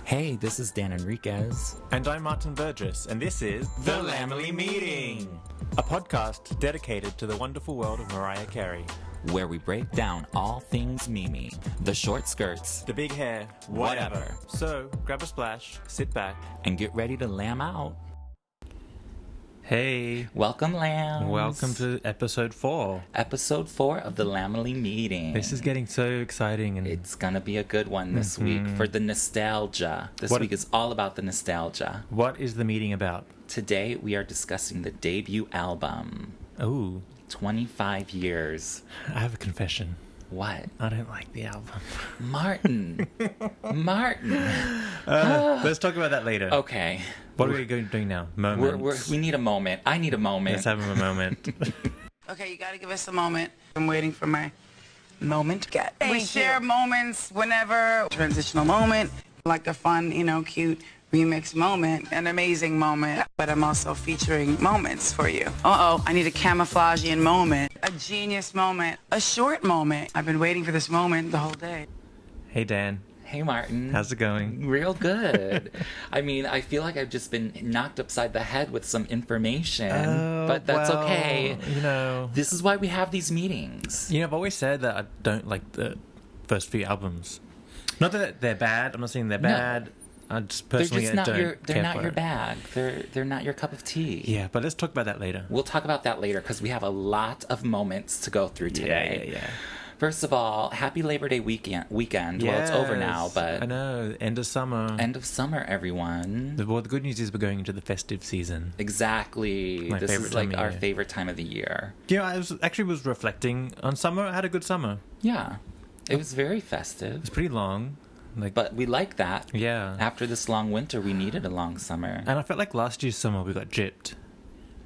Hey, this is Dan Enriquez. And I'm Martin Burgess, and this is The Lambily Meeting, a podcast dedicated to the wonderful world of Mariah Carey. where we break down all things Mimi, the short skirts, The big hair, whatever. So, grab a splash, sit back. and get ready to lamb out. Hey, Welcome, lambs. welcome to episode 4. Episode 4 of the Lambily Meeting. This is getting so exciting. And It's gonna be a good one this week for the nostalgia. This week is all about the nostalgia. what is the meeting about? Today we are discussing the debut album. Oh, 25 years. I have a confession. What? I don't like the album. Martin. Martin. Let's talk about that later. Okay. What are we going to do now? Moments. We need a moment. I need a moment. Let's have a moment. Okay, you gotta give us a moment. I'm waiting for my moment. We Thank share you. moments whenever. Transitional moment, like a fun, cute remix moment, an amazing moment. But I'm also featuring moments for you. I need a camouflagean moment, a genius moment, a short moment. I've been waiting for this moment the whole day. Hey, Dan. Hey, Martin. How's it going? Real good. I mean, I feel like I've just been knocked upside the head with some information, but that's well, okay. You know, This is why we have these meetings. I've always said that I don't like the first few albums. Not that they're bad. I'm not saying they're bad. I just They're personally just not don't your. They're care not for your it. bag. They're not your cup of tea. Yeah, but let's talk about that later. We'll talk about that later because we have a lot of moments to go through today. Yeah. First of all, happy Labor Day weekend. Well, it's over now, Yes, but I know. End of summer. end of summer, everyone. Well, the good news is we're going into the festive season. Exactly. My This favorite is like time of our year. favorite time of the year. Yeah, I was reflecting on summer. I had a good summer. Yeah. It was very festive. It's pretty long. But we like that. Yeah. After this long winter, we needed a long summer. And I felt like last year's summer we got gypped.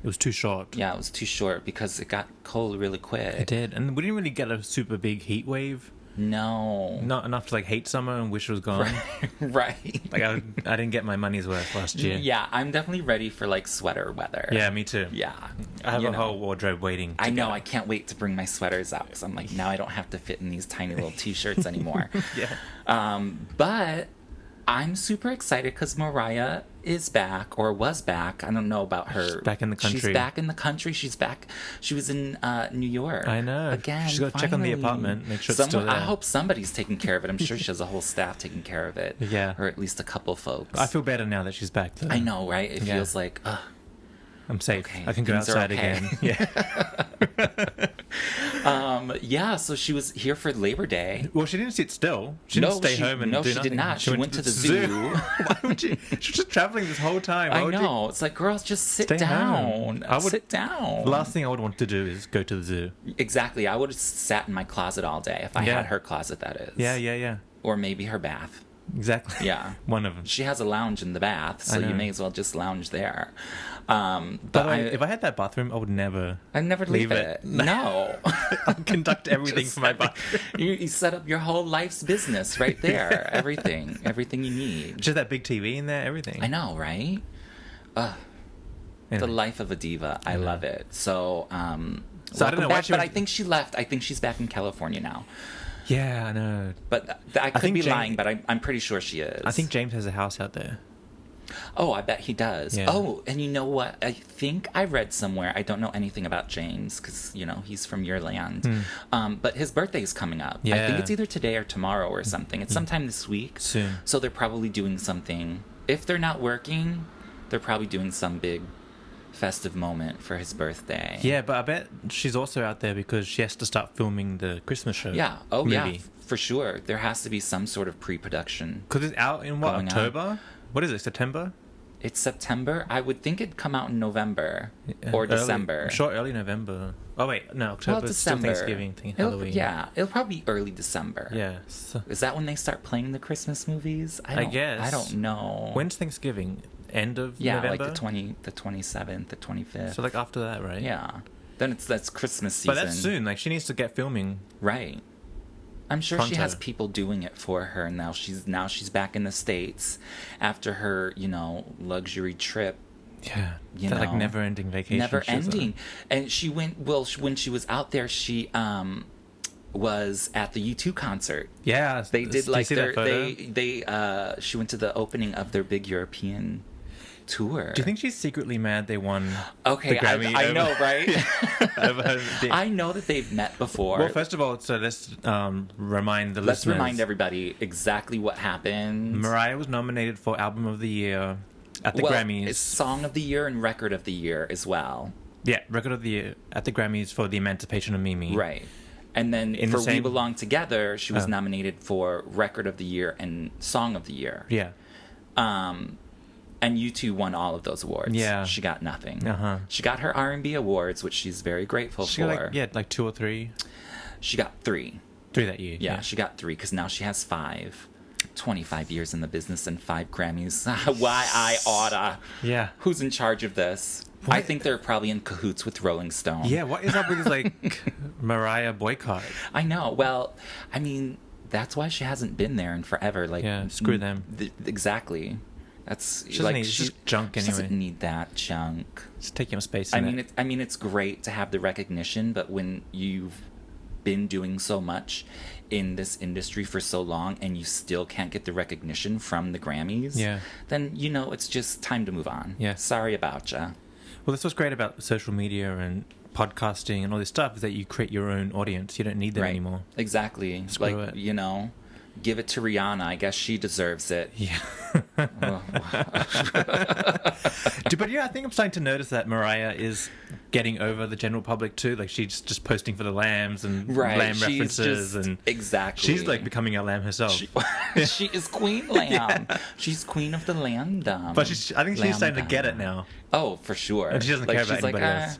It was too short. Yeah, it was too short because it got cold really quick. It did. And we didn't really get a super big heat wave. No. Not enough to hate summer and wish it was gone. Right. Like I didn't get my money's worth last year. Yeah, I'm definitely ready for sweater weather. Yeah, me too. Yeah. I have You a know. whole wardrobe waiting. I know. I can't wait to bring my sweaters out. So I'm like, now I don't have to fit in these tiny little t-shirts anymore. Yeah. But I'm super excited because Mariah is back or was back. I don't know about her. She's back in the country. She's back in the country. She's back. She was in New York. I know. Again, She's got to check on the finally. apartment, make sure it's still I there. hope somebody's taking care of it. I'm sure she has a whole staff taking care of it. Yeah. Or at least a couple folks. I feel better now that she's back. Though. I know, right? It Yeah. feels like, I'm safe. Okay, I can go things are outside okay. again. Yeah. yeah, so she was here for Labor Day. Well, she didn't sit still. She didn't stay home and no, do she nothing. did not. She went to the zoo. Why would you? She was just traveling this whole time. Why I would you- know. It's like, girls, just sit Stay down. home. I would- Sit down. The last thing I would want to do is go to the zoo. Exactly. I would have sat in my closet all day if I Yeah. had her closet, that is. Yeah. Or maybe her bath. Exactly. Yeah. One of them. She has a lounge in the bath, so I know. you may as well just lounge there. But But if I had that bathroom, I would never. I'd never leave leave it. it. No. I'd conduct everything Just from my like- bathroom. you set up your whole life's business right there. Everything you need. Just that big TV in there, everything. I know, right? The Anyway. life of a diva. I love it. So, So I don't welcome know why back, she but was- I think she left. I think she's back in California now. Yeah, I know. But I could think be Jane- lying, but I'm pretty sure she is. I think James has a house out there. Oh, I bet he does. Yeah. Oh, and you know what? I think I read somewhere. I don't know anything about James because he's from your land. But his birthday is coming up. I think Hmm. Yeah. it's either today or tomorrow or something. It's sometime this week. Soon. So they're probably doing something. If they're not working, they're probably doing some big festive moment for his birthday. Yeah, but I bet she's also out there because she has to start filming the Christmas show. Yeah. Oh, movie. yeah. For sure. There has to be some sort of pre-production. Because it's out in what, Going on. October? What is it, September? It's September. I would think it'd come out in November or Early- December. I'm sure early November. Oh, wait, no, October. Well, It's still December. Thanksgiving, It'll- Halloween. Yeah, it'll probably be early December. Yeah. So, Is that when they start playing the Christmas movies? I guess. I don't know. when's Thanksgiving? End of Yeah, November? like the 27th, the 25th. So, like, after that, right? yeah. Then that's Christmas season. But that's soon. Like, she needs to get filming. Right. I'm sure she Pronto. has people doing it for her now. She's back in the States after her, luxury trip. Yeah. You that, like, know, never-ending vacation. Never she was on. ending. And she went, when she was out there, she was at the U2 concert. Yeah, They did you like see their that photo? she went to the opening of their big European tour. Do you think she's secretly mad they won Okay, the Grammy? I know, right? over I know that they've met before. Well, first of all, so let's remind the Let's listeners. remind everybody exactly what happened. Mariah was nominated for Album of the Year at the Grammys. It's Song of the Year and Record of the Year as well. Yeah, Record of the Year at the Grammys for The Emancipation of Mimi. Right. And then In for the same- We Belong Together, she was nominated for Record of the Year and Song of the Year. Yeah. And U2 won all of those awards. Yeah. She got nothing. Uh-huh. She got her R&B awards, which she's very grateful She for. got like 2 or 3. She got 3. 3 that year. Yeah, she got 3 because now she has 5. 25 years in the business and 5 Grammys. Why I oughta. Yeah. Who's in charge of this? What? I think they're probably in cahoots with Rolling Stone. Yeah, what is up with this, like, Mariah boycott? I know. Well, I mean, that's why she hasn't been there in forever. Like, Yeah, screw them. Exactly. That's She doesn't need, it's just junk She anyway. doesn't need that junk. It's taking up space I in mean, it. it's great to have the recognition, but when you've been doing so much in this industry for so long and you still can't get the recognition from the Grammys, then it's just time to move on. Yeah. Sorry about ya. Well, that's what's great about social media and podcasting and all this stuff is that you create your own audience. You don't need them anymore. Exactly. Screw it. Give it to Rihanna. I guess she deserves it. Yeah. Oh. But yeah, I think I'm starting to notice that Mariah is getting over the general public too. Like she's just posting for the lambs and lamb She's references just- and exactly. she's like becoming a lamb herself. She is Queen Lamb. She's Queen of the Lambdom. But I think she's starting to get it now. Oh, for sure. And she doesn't care about she's anybody else.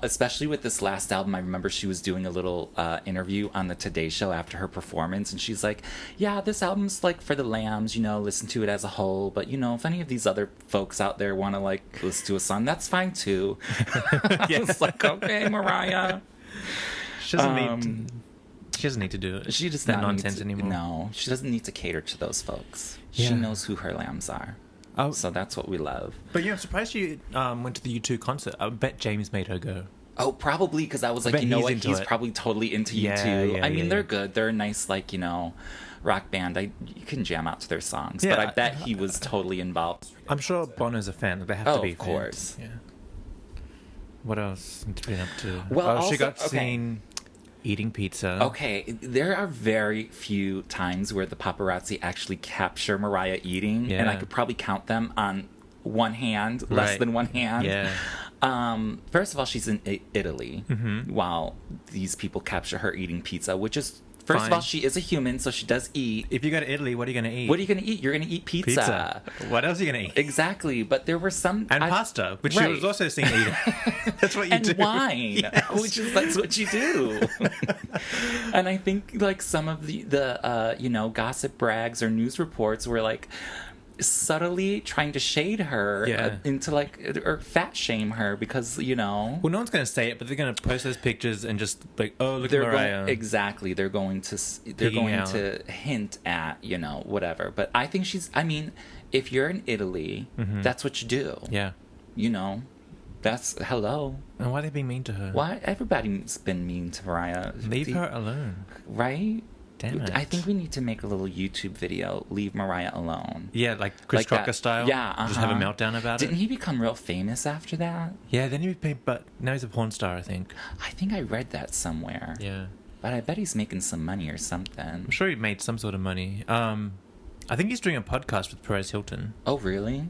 Especially with this last album, I remember she was doing a little interview on the Today Show after her performance, and she's like, yeah, this album's like for the lambs, listen to it as a whole, but if any of these other folks out there want to like listen to a song, that's fine too. I was like, okay, Mariah. She doesn't need to do it. She does that not nonsense need to, anymore. No, she doesn't need to cater to those folks. Yeah. She knows who her lambs are. Oh. So that's what we love. But I'm surprised you went to the U2 concert. I bet James made her go. Oh, probably because I was like, bet you know he's what? into He's it. probably totally into you Yeah, too. yeah, I mean, yeah, they're yeah. good. They're a nice, rock band. You can jam out to their songs. Yeah, but I bet he was totally involved. I'm sure Bono's a fan. They have Oh, to be of course. fans. Yeah. What else has been up to? Well, she also- got okay. seen eating pizza. Okay, there are very few times where the paparazzi actually capture Mariah eating, and I Yeah. could probably count them on one hand, less Right. than one hand. Yeah. First of all, she's in Italy while these people capture her eating pizza, which is, first of Fine. all, she is a human, so she does eat. If you go to Italy, what are you going to eat? What are you going to eat? You're going to eat pizza. What else are you going to eat? Exactly, but there were some... And pasta, which she Right. was also seen eating. That's what you and do. wine, Yes. which is that's what you do. And I think some of the gossip brags or news reports were subtly trying to shade her into or fat shame her because Well, no one's going to say it, but they're going to post those pictures and just oh, look at Mariah. Exactly, they're going to hint at whatever. But I think if you're in Italy, that's what you do. Yeah. That's hello. And why are they being mean to her? Why everybody's been mean to Mariah? Leave her alone. Right? Damn it. I think we need to make a little YouTube video, Leave Mariah Alone. Yeah, like Chris Like that. Crocker style. Yeah, Just have a meltdown about Didn't it. he become real famous after that? Yeah, then he paid, but now he's a porn star, I think. I think I read that somewhere. Yeah. But I bet he's making some money or something. I'm sure he made some sort of money. I think he's doing a podcast with Perez Hilton. Oh, really?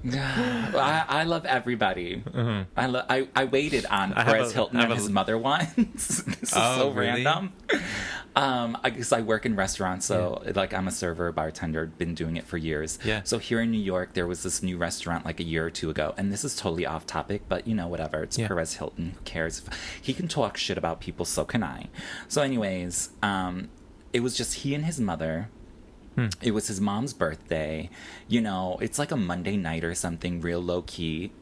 I love everybody. I waited on Perez Hilton and his mother once. This is so really? random. I guess I work in restaurants, so I'm a server, bartender, been doing it for years. Yeah. So here in New York, there was this new restaurant a year or two ago, and this is totally off topic, but whatever. It's Perez Hilton. Who cares? He can talk shit about people, so can I. So anyways, it was just he and his mother. It was his mom's birthday. It's like a Monday night or something, real low key.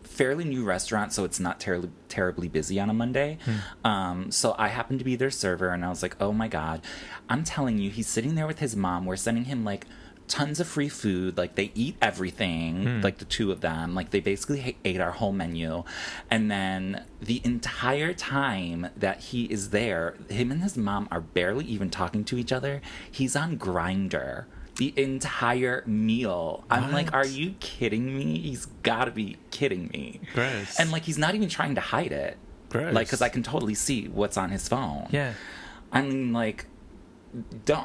Fairly new restaurant, so it's not terribly busy on a Monday. So I happened to be their server, and I was like, oh my God. I'm telling you, he's sitting there with his mom. We're sending him tons of free food. Like, they eat everything, like the two of them. Like, they basically ate our whole menu. And then the entire time that he is there, him and his mom are barely even talking to each other. He's on Grindr the entire meal. I'm like, are you kidding me? He's got to be kidding me. Gross. And, like, he's not even trying to hide it. Gross. Like, because I can totally see what's on his phone. Yeah. I mean, like,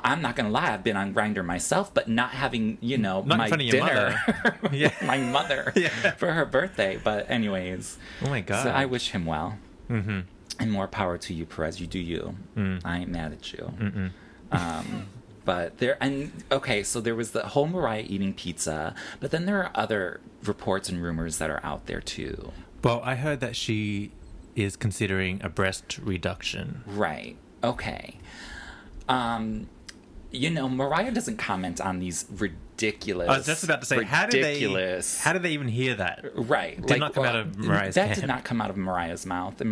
I'm not gonna lie, I've been on Grindr myself, but not having, you know, not my in front of your dinner mother. Yeah. my mother for her birthday. But anyways, oh my god, so I wish him well, and more power to you, Perez. You do you. I ain't mad at you. But there, and okay, so there was the whole Mariah eating pizza, but then there are other reports and rumors that are out there too. Well, I heard that she is considering a breast reduction. Right. Okay. You know, Mariah doesn't comment on these ridiculous. I was just about to say, how did they even hear that? Right, did not come out of Mariah's That camp. did not come out of Mariah's mouth. And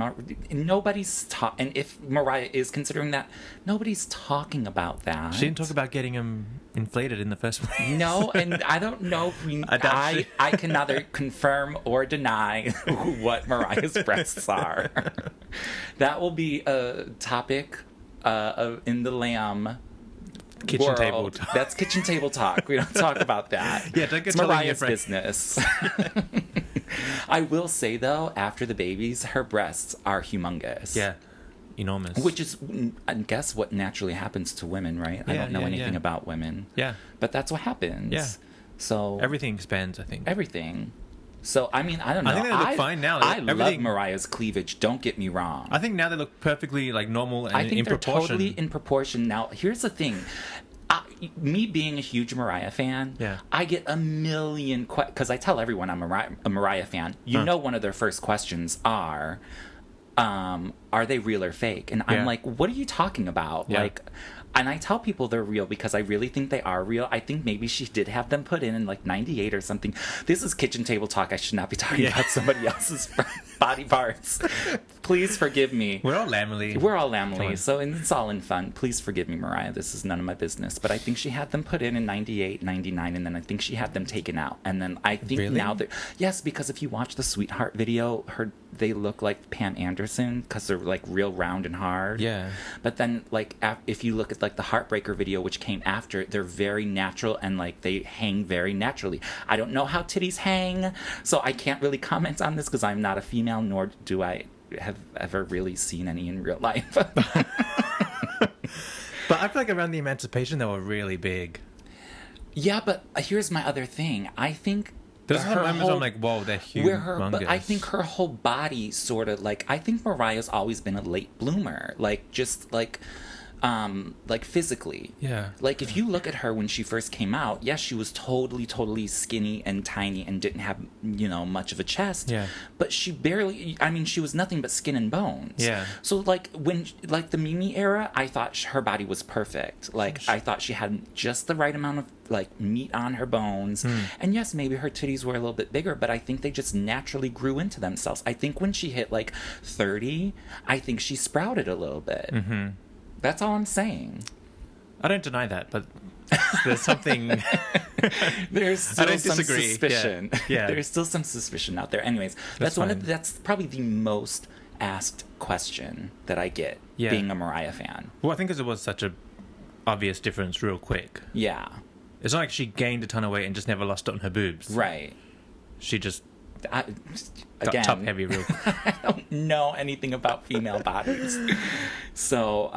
nobody's and if Mariah is considering that, nobody's talking about that. She didn't talk about getting him inflated in the first place. No, and I don't know if I can neither confirm or deny what Mariah's breasts are. That will be a topic in the Lamb kitchen world. table talk. That's kitchen table talk. We don't talk about that. Yeah, don't get it's telling Mariah's your business. I will say though, after the babies, her breasts are humongous. Yeah, enormous. Which is, I guess, what naturally happens to women, right? I don't know anything about women. Yeah, but that's what happens. Yeah. So everything expands. I think everything. So, I mean, I don't know. I think they look fine now. I love Mariah's cleavage. Don't get me wrong. I think now they look perfectly like normal and I think in they're proportion. totally in proportion. Now, here's the thing. Me being a huge Mariah fan, I get a million because I tell everyone I'm a Mariah fan. You know, one of their first questions are they real or fake? And I'm like, what are you talking about? Like, and I tell people they're real because I really think they are real. I think maybe she did have them put in like 98 or something. This is kitchen table talk. I should not be talking about somebody else's body parts. Please forgive me. We're all Lambily. We're all Lambily. So and it's all in fun. Please forgive me, Mariah. This is none of my business. But I think she had them put in 98, 99, and then I think she had them taken out. And then I think now that yes, because if you watch the Sweetheart video, they look like Pam Anderson because they're like real round and hard. Yeah. But then like if you look at like the Heartbreaker video, which came after, they're very natural and like they hang very naturally. I don't know how titties hang, so I can't really comment on this because I'm not a female, nor do I have ever really seen any in real life. But I feel like around the emancipation they were really big. Yeah, but here's my other thing. I think there's some moments I'm like, whoa, they're huge. But I think her whole body sort of like, I think Mariah's always been a late bloomer, like just like physically. Yeah. Like if you look at her when she first came out, yes, she was totally skinny and tiny and didn't have, you know, much of a chest. Yeah. But she barely, I mean, she was nothing but skin and bones. Yeah. So like when, like the Mimi era, I thought her body was perfect. Like I thought she had just the right amount of like meat on her bones. And yes, maybe her titties were a little bit bigger, but I think they just naturally grew into themselves. I think when she hit like 30, I think she sprouted a little bit. Mm-hmm. That's all I'm saying. I don't deny that, but there's something. There's still some disagree. Suspicion. Yeah. There's still some suspicion out there. Anyways, that's that's probably the most asked question that I get being a Mariah fan. Well, I think because it was such a obvious difference real quick. Yeah. It's not like she gained a ton of weight and just never lost it on her boobs. Right. She just got top heavy real quick. I don't know anything about female bodies. So,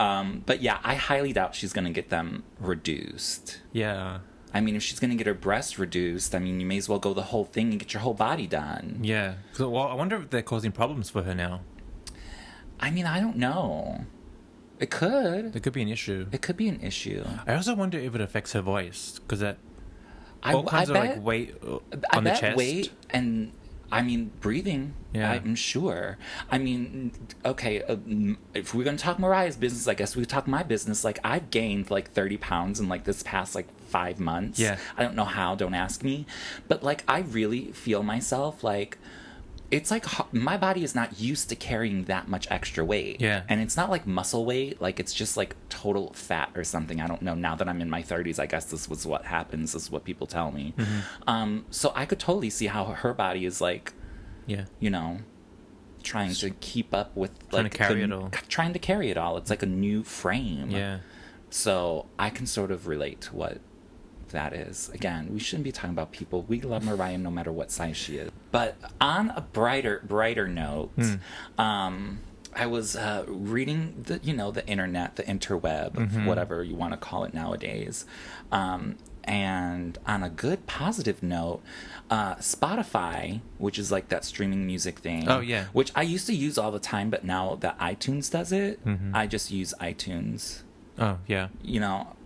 but yeah, I highly doubt she's going to get them reduced. Yeah. I mean, if she's going to get her breasts reduced, I mean, you may as well go the whole thing and get your whole body done. Yeah. So, well, I wonder if they're causing problems for her now. I mean, I don't know. It could. It could be an issue. It could be an issue. I also wonder if it affects her voice, because that all kinds of like weight on the chest. Weight and I mean breathing. Yeah, I'm sure. I mean, okay, if we're gonna talk Mariah's business, I guess we talk my business. Like I've gained like 30 pounds in like this past like 5 months. Yeah, I don't know how. Don't ask me. But like I really feel myself like it's like my body is not used to carrying that much extra weight. Yeah. And it's not like muscle weight. Like, it's just like total fat or something. I don't know. Now that I'm in my 30s, I guess this was what happens. This is what people tell me. So I could totally see how her body is like, you know, trying to keep up with, like, trying to carry it all. It's like a new frame. Yeah. So I can sort of relate to what that is. Again, we shouldn't be talking about people. We love Mariah no matter what size she is. But on a brighter note, I was reading the internet, the interweb, whatever you want to call it nowadays. And on a good positive note, Spotify, which is like that streaming music thing. Oh, yeah. Which I used to use all the time, but now that iTunes does it, I just use iTunes. Oh, yeah. You know,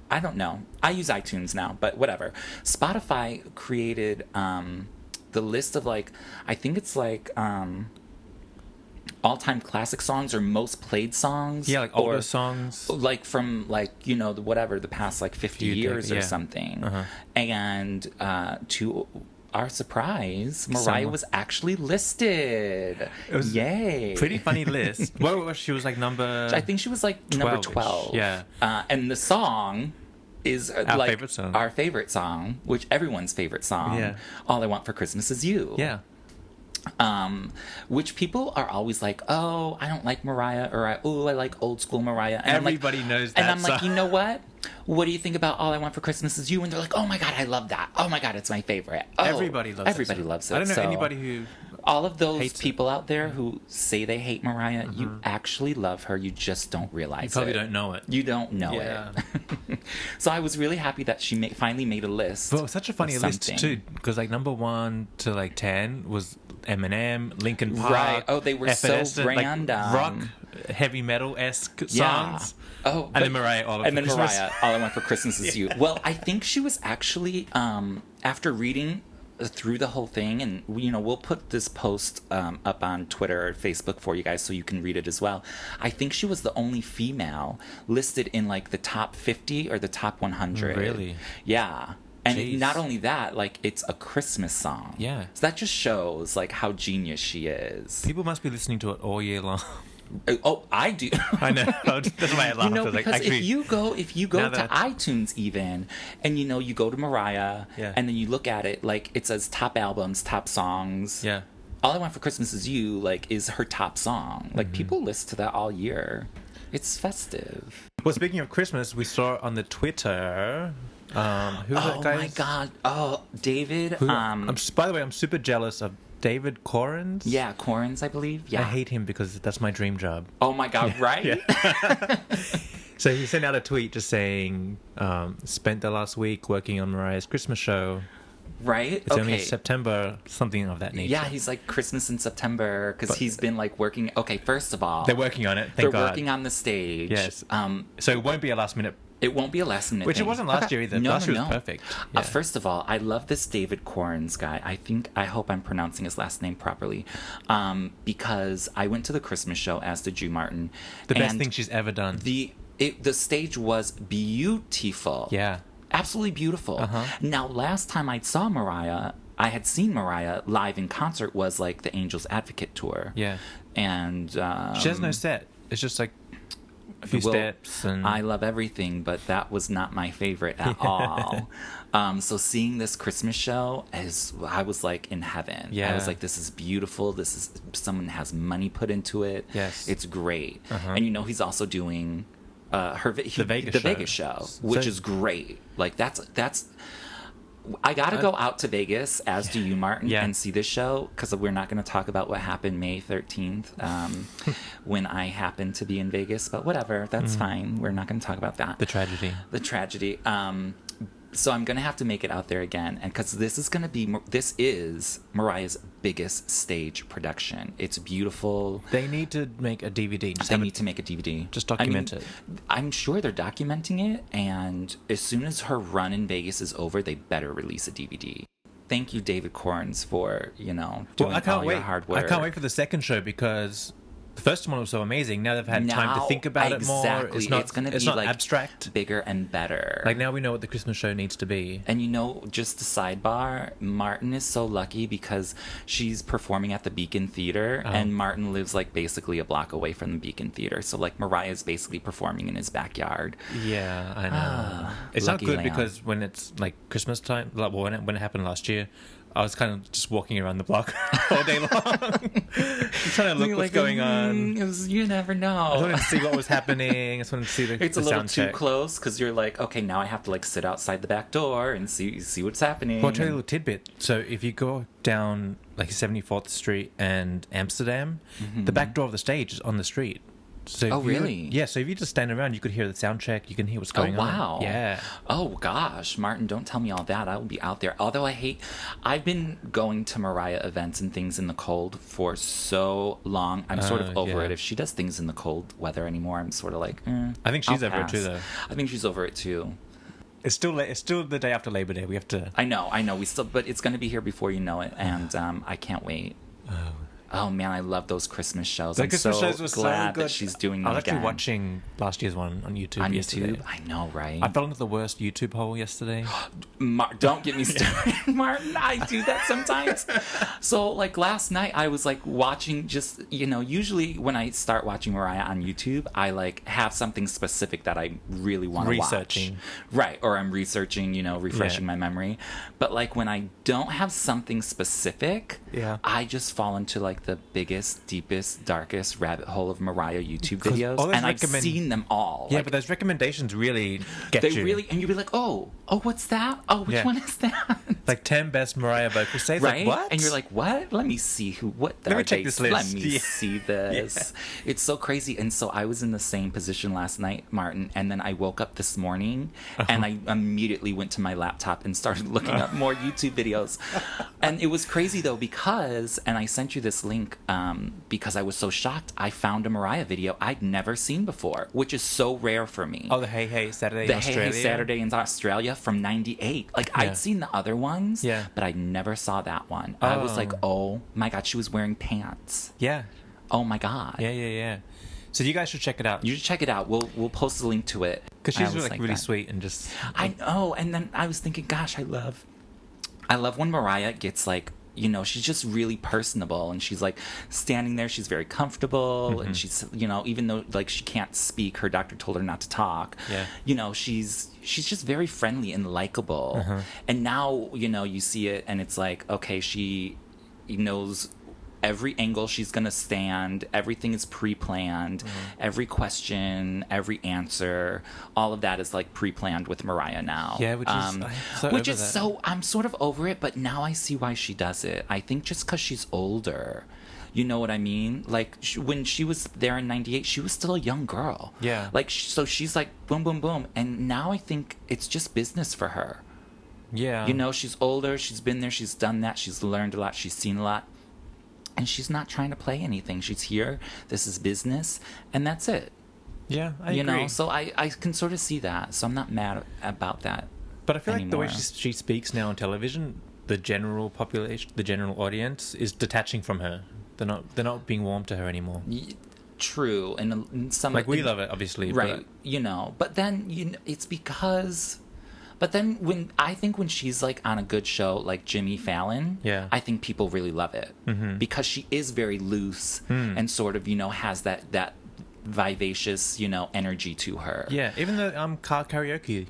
I don't know. I use iTunes now, but whatever. Spotify created the list of, like, I think it's like all-time classic songs or most played songs. Yeah, like older songs. Like from, like, you know, the past, like, 50 years or something. And to our surprise, Mariah was actually listed. It was Yay. Pretty funny list. What was she was like number... I think she was like number 12. Yeah. And the song is our like favorite song. Our favorite song, which everyone's favorite song. Yeah. All I Want for Christmas Is You. Yeah. Which people are always like, oh, I don't like Mariah, or I like old school Mariah. And everybody knows that. And I'm like, you know what? What do you think about All I Want for Christmas Is You? And they're like, oh my God, I love that. Oh my God, it's my favorite. Oh, everybody loves it. I don't know anybody who... All of those people out there who say they hate Mariah, you actually love her. You just don't realize it. You probably don't know it. You don't know it. So I was really happy that she finally made a list. But it was such a funny list, too, because like number 1 to like 10 was Eminem, Linkin Park. Right. Oh, they were FNS, so random. Like rock, heavy metal-esque songs. Oh, and then Mariah, All I Want for Christmas Is You. Well, I think she was actually, after reading through the whole thing, and we'll put this post up on Twitter or Facebook for you guys so you can read it as well. I think she was the only female listed in like the top 50 or the top 100. Really? Yeah. And not only that, like, it's a Christmas song. Yeah. So that just shows like how genius she is. People must be listening to it all year long. Oh, I do. I know. That's why I laughed. Because like, actually, if you go to iTunes even, and you go to Mariah, and then you look at it, like, it says top albums, top songs. Yeah. All I Want for Christmas Is You, like, is her top song. Like, people listen to that all year. It's festive. Well, speaking of Christmas, we saw on the Twitter. Who was that guy? Oh my God! Oh, David. By the way, I'm super jealous of David Correns? Yeah, Correns, I believe. Yeah. I hate him because that's my dream job. Oh my God, right? Yeah. So he sent out a tweet just saying, spent the last week working on Mariah's Christmas show. Right? It's only September, something of that nature. Yeah, he's like Christmas in September because he's been like working. Okay, first of all, they're working on it. They're working on the stage. Yes. So it won't be a last minute. It won't be a last minute Which thing. It wasn't last year either. Last year was perfect. Yeah. First of all, I love this David Correns guy. I hope I'm pronouncing his last name properly. Because I went to the Christmas show, as did Drew Martin. The best thing she's ever done. The stage was beautiful. Yeah. Absolutely beautiful. Now, last time I had seen Mariah live in concert was like the Angels Advocate tour. Yeah. And... she has no set. It's just like a few steps. And I love everything, but that was not my favorite at all. So seeing this Christmas show, I was like in heaven. Yeah. I was like, this is beautiful. Someone has money put into it. Yes. It's great. And he's also doing... the Vegas show, which is great. Like that's I gotta go out to Vegas, as do you, Martin, and see this show, because we're not going to talk about what happened May 13th when I happened to be in Vegas, but whatever, that's fine. We're not going to talk about that. The tragedy. So I'm going to have to make it out there again, and because this is Mariah's biggest stage production. It's beautiful. They need to make a DVD. They need to make a DVD. Just document it. I'm sure they're documenting it, and as soon as her run in Vegas is over, they better release a DVD. Thank you, David Correns, for doing all your hard work. I can't wait for the second show, because The first one was so amazing. Now they've had time to think about it more. It's going to be not like abstract, bigger and better. Like now we know what the Christmas show needs to be. And just a sidebar, Martin is so lucky because she's performing at the Beacon Theater, and Martin lives like basically a block away from the Beacon Theater. So like Mariah's basically performing in his backyard. Yeah, I know. It's not good because when it's like Christmas time, like when it happened last year, I was kind of just walking around the block all day long, trying to look what's going on. You never know. I wanted to see what was happening. I just wanted to see it's the a little sound too check. close because you're like, okay, now I have to like sit outside the back door and see what's happening. Well, I'll tell you a little tidbit. So if you go down like 74th Street and Amsterdam, the back door of the stage is on the street. So really? Yeah, so if you just stand around, you could hear the sound check, you can hear what's going on. Wow. Yeah. Oh, gosh. Martin, don't tell me all that. I will be out there. Although I've been going to Mariah events and things in the cold for so long. I'm sort of over it. If she does things in the cold weather anymore, I'm sort of like, I think she's over it too, though. I think she's over it too. It's still the day after Labor Day. We have to... I know. But it's going to be here before you know it, and I can't wait. Oh man, I love those Christmas shows. I'm so glad that she's doing them again. I was actually watching last year's one on YouTube yesterday. I know, right? I fell into the worst YouTube hole yesterday. Don't get me started, Martin. I do that sometimes. So, like last night, I was like watching just, usually when I start watching Mariah on YouTube, I like have something specific that I really want to watch. Right, or I'm researching, refreshing my memory. But like when I don't have something specific, I just fall into like the biggest, deepest, darkest rabbit hole of Mariah YouTube videos, and I've seen them all. Yeah, but those recommendations really get you. They really, and you'd be like, oh, what's that? Oh, which one is that? Like 10 best Mariah vocal saves. Right? Like, what? And you're like, what? Let me see Let me check this list. Let me see this. It's so crazy. And so I was in the same position last night, Martin, and then I woke up this morning, and I immediately went to my laptop and started looking up more YouTube videos. And it was crazy, though, because, and I sent you this link, because I was so shocked, I found a Mariah video I'd never seen before, which is so rare for me. Oh, the Hey Hey Saturday in Australia? The Hey Hey Saturday in Australia from 98. Like, I'd seen the other ones, but I never saw that one. I was like, oh my God, she was wearing pants. Yeah. Oh my God. Yeah. So you guys should check it out. You should check it out. We'll post the link to it. Because she's like really sweet and just... I know. And then I was thinking, gosh, I love when Mariah gets like, she's just really personable, and she's like standing there, she's very comfortable, and she's, even though like she can't speak, her doctor told her not to talk. Yeah. She's just very friendly and likable. And now, you see it and it's like, okay, she knows every angle she's going to stand. Everything is pre-planned. Every question, every answer, all of that is like pre-planned with Mariah now. Yeah, I'm sort of over it, but now I see why she does it. I think just because she's older. You know what I mean? Like, when she was there in 98, she was still a young girl. Yeah. Like, so she's like, boom, boom, boom. And now I think it's just business for her. Yeah. She's older. She's been there. She's done that. She's learned a lot. She's seen a lot. And she's not trying to play anything. She's here. This is business. And that's it. Yeah, I agree. So I can sort of see that. So I'm not mad about that. But I feel like the way she speaks now on television, the general population, the general audience is detaching from her. They're not being warm to her anymore. True. And some we love it, obviously. Right. But then it's because... But then when she's like on a good show like Jimmy Fallon, I think people really love it because she is very loose and sort of has that vivacious energy to her. Yeah, even the car karaoke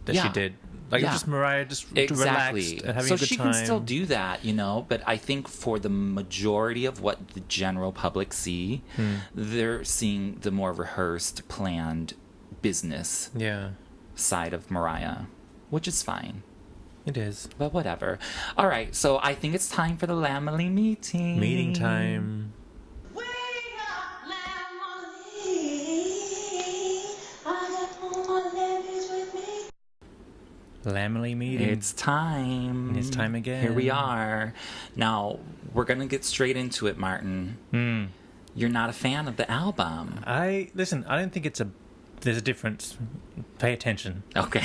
that she did, just Mariah just relaxed and having a good time. So she can still do that, But I think for the majority of what the general public see, they're seeing the more rehearsed, planned business side of Mariah. Which is fine. It is. But whatever. All right, so I think it's time for the Lambily meeting. Meeting time. Wake up, Lambily. I got all my ladies with me. Lambily meeting. It's time. It's time again. Here we are. Now, we're going to get straight into it, Martin. You're not a fan of the album. I don't think there's a difference. Pay attention. Okay.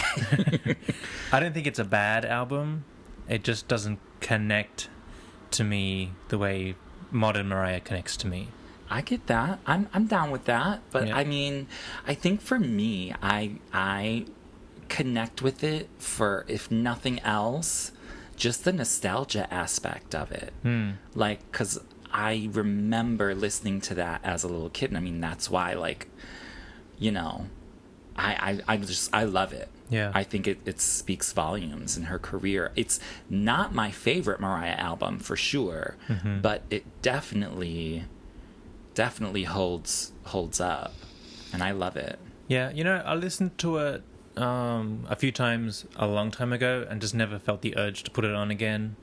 I don't think it's a bad album. It just doesn't connect to me the way modern Mariah connects to me. I get that. I'm down with that. But Yeah. I mean, I think for me, I connect with it for, if nothing else, just the nostalgia aspect of it. Like, because I remember listening to that as a little kid, and I mean, that's why, like, you know, I love it. Yeah. I think it speaks volumes in her career. It's not my favorite Mariah album for sure, but it definitely holds up, and I love it. Yeah, you know, I listened to it a few times a long time ago and just never felt the urge to put it on again.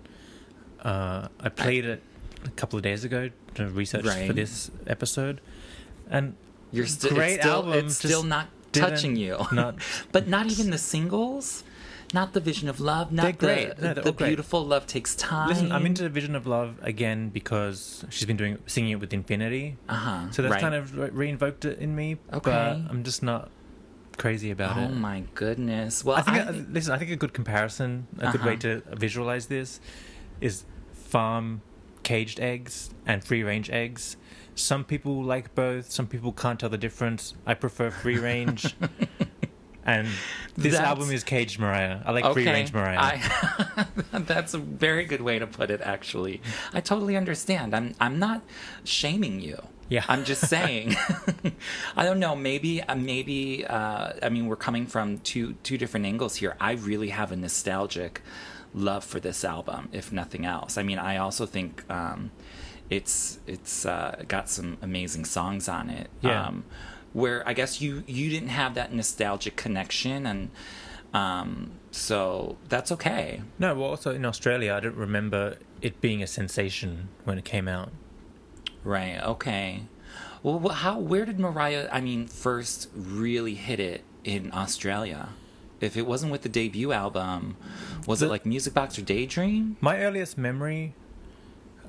I played it a couple of days ago to research for this episode, and great album. It's still not touching you. But not even the singles, not the Vision of Love, not they're great. the Beautiful Love Takes Time. Listen, I'm into Vision of Love again because she's been singing it with Infinity. So that's kind of re-invoked it in me. Okay. But I'm just not crazy about it. Oh my goodness. Well, I think a good comparison, a good way to visualize this is farm caged eggs and free range eggs. Some people like both. Some people can't tell the difference. I prefer free range. And this album is caged Mariah. I like free range Mariah. That's a very good way to put it, actually. I totally understand. I'm not shaming you. Yeah. I'm just saying. I don't know. Maybe. I mean, we're coming from two different angles here. I really have a nostalgic love for this album, if nothing else. I mean, I also think it's got some amazing songs on it. Yeah. Where I guess you didn't have that nostalgic connection, and so that's okay. No, well, also in Australia, I don't remember it being a sensation when it came out. Right. Okay. Well, where did Mariah, first really hit it in Australia? If it wasn't with the debut album, was it like Music Box or Daydream? My earliest memory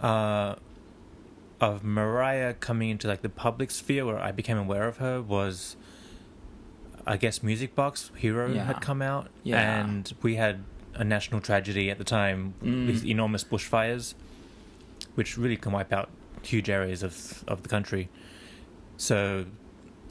of Mariah coming into like the public sphere where I became aware of her was, I guess, Music Box Hero had come out, and we had a national tragedy at the time, these enormous bushfires, which really can wipe out huge areas of the country. So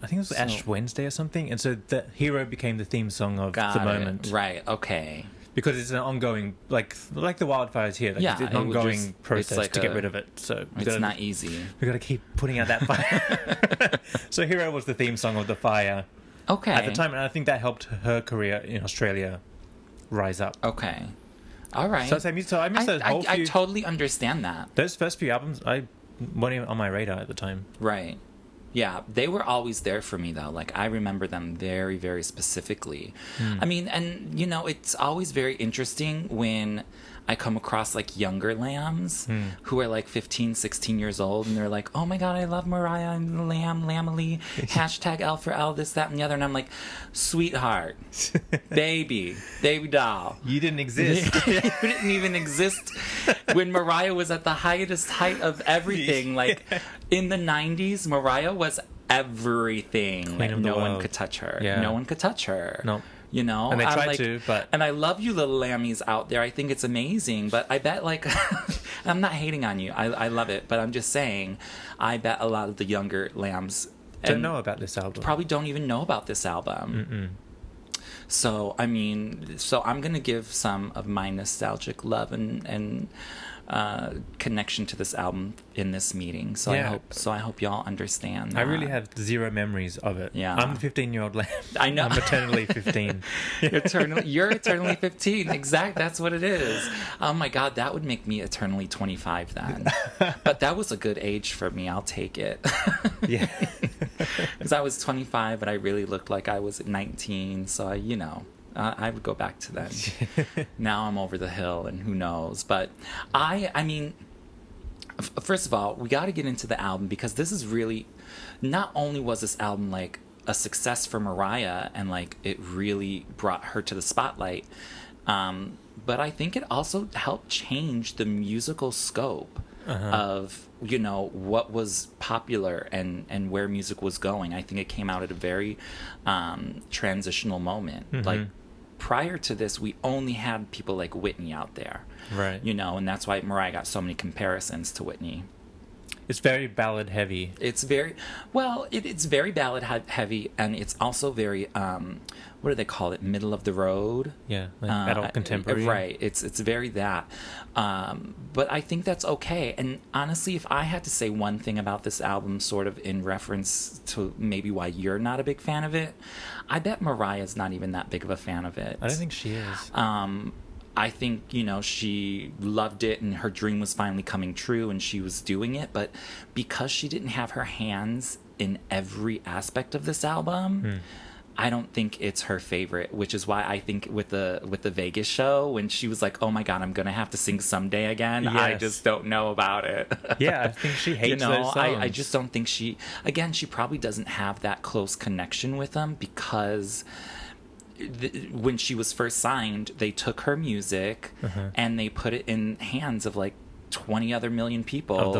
I think it was Ash Wednesday or something, and so the Hero became the theme song of the moment. Right. Okay. Because it's an ongoing, like the wildfires here. Like it's an ongoing process to get rid of it. So it's not easy. We got to keep putting out that fire. So Hero was the theme song of the fire. Okay. At the time, and I think that helped her career in Australia rise up. Okay. All right. So I missed those whole few... I totally understand that. Those first few albums, I weren't even on my radar at the time. Right. Yeah, they were always there for me, though. Like, I remember them very, very specifically. I mean, and, you know, it's always very interesting when I come across, like, younger lambs who are, like, 15, 16 years old, and they're like, oh, my God, I love Mariah and Lambily, hashtag L for L, this, that, and the other. And I'm like, sweetheart, baby doll. You didn't exist. You didn't even exist when Mariah was at the highest height of everything. Like, in the 90s, Mariah was everything. Queen of the no one world. could touch her. Yeah. No one could touch her. No. You know? And they I'm tried like, to, but... And I love you little lammies out there. I think it's amazing. But I bet, like... I'm not hating on you. I love it. But I'm just saying, I bet a lot of the younger lambs... don't know about this album. Probably don't even know about this album. So, I mean... So I'm going to give some of my nostalgic love and connection to this album in this meeting. So I hope y'all understand that. I really have zero memories of it. Yeah. I'm the 15-year-old lamb. I know. I'm eternally 15. You're eternally 15. Exact. That's what it is. Oh my God, that would make me eternally 25 then. But that was a good age for me. I'll take it. Yeah. Because I was 25, but I really looked like I was 19. So I would go back to then. Now I'm over the hill, and who knows? But I mean, first of all, we got to get into the album, because this is really, not only was this album like a success for Mariah and like it really brought her to the spotlight, but I think it also helped change the musical scope of what was popular and where music was going. I think it came out at a very transitional moment. Like, prior to this, we only had people like Whitney out there, right? And that's why Mariah got so many comparisons to Whitney. It's very ballad heavy. It's very it's very ballad heavy, and it's also very what do they call it? Middle of the road. Yeah, like adult contemporary. Right. It's very that. But I think that's okay. And honestly, if I had to say one thing about this album, sort of in reference to maybe why you're not a big fan of it, I bet Mariah's not even that big of a fan of it. I don't think she is. I think, she loved it and her dream was finally coming true and she was doing it. But because she didn't have her hands in every aspect of this album, I don't think it's her favorite, which is why I think with the Vegas show, when she was like, oh my God, I'm going to have to sing Someday again, yes. I just don't know about it. Yeah, I think she hates those songs. I just don't think she probably doesn't have that close connection with them because... when she was first signed, they took her music and they put it in hands of like 20 other million people of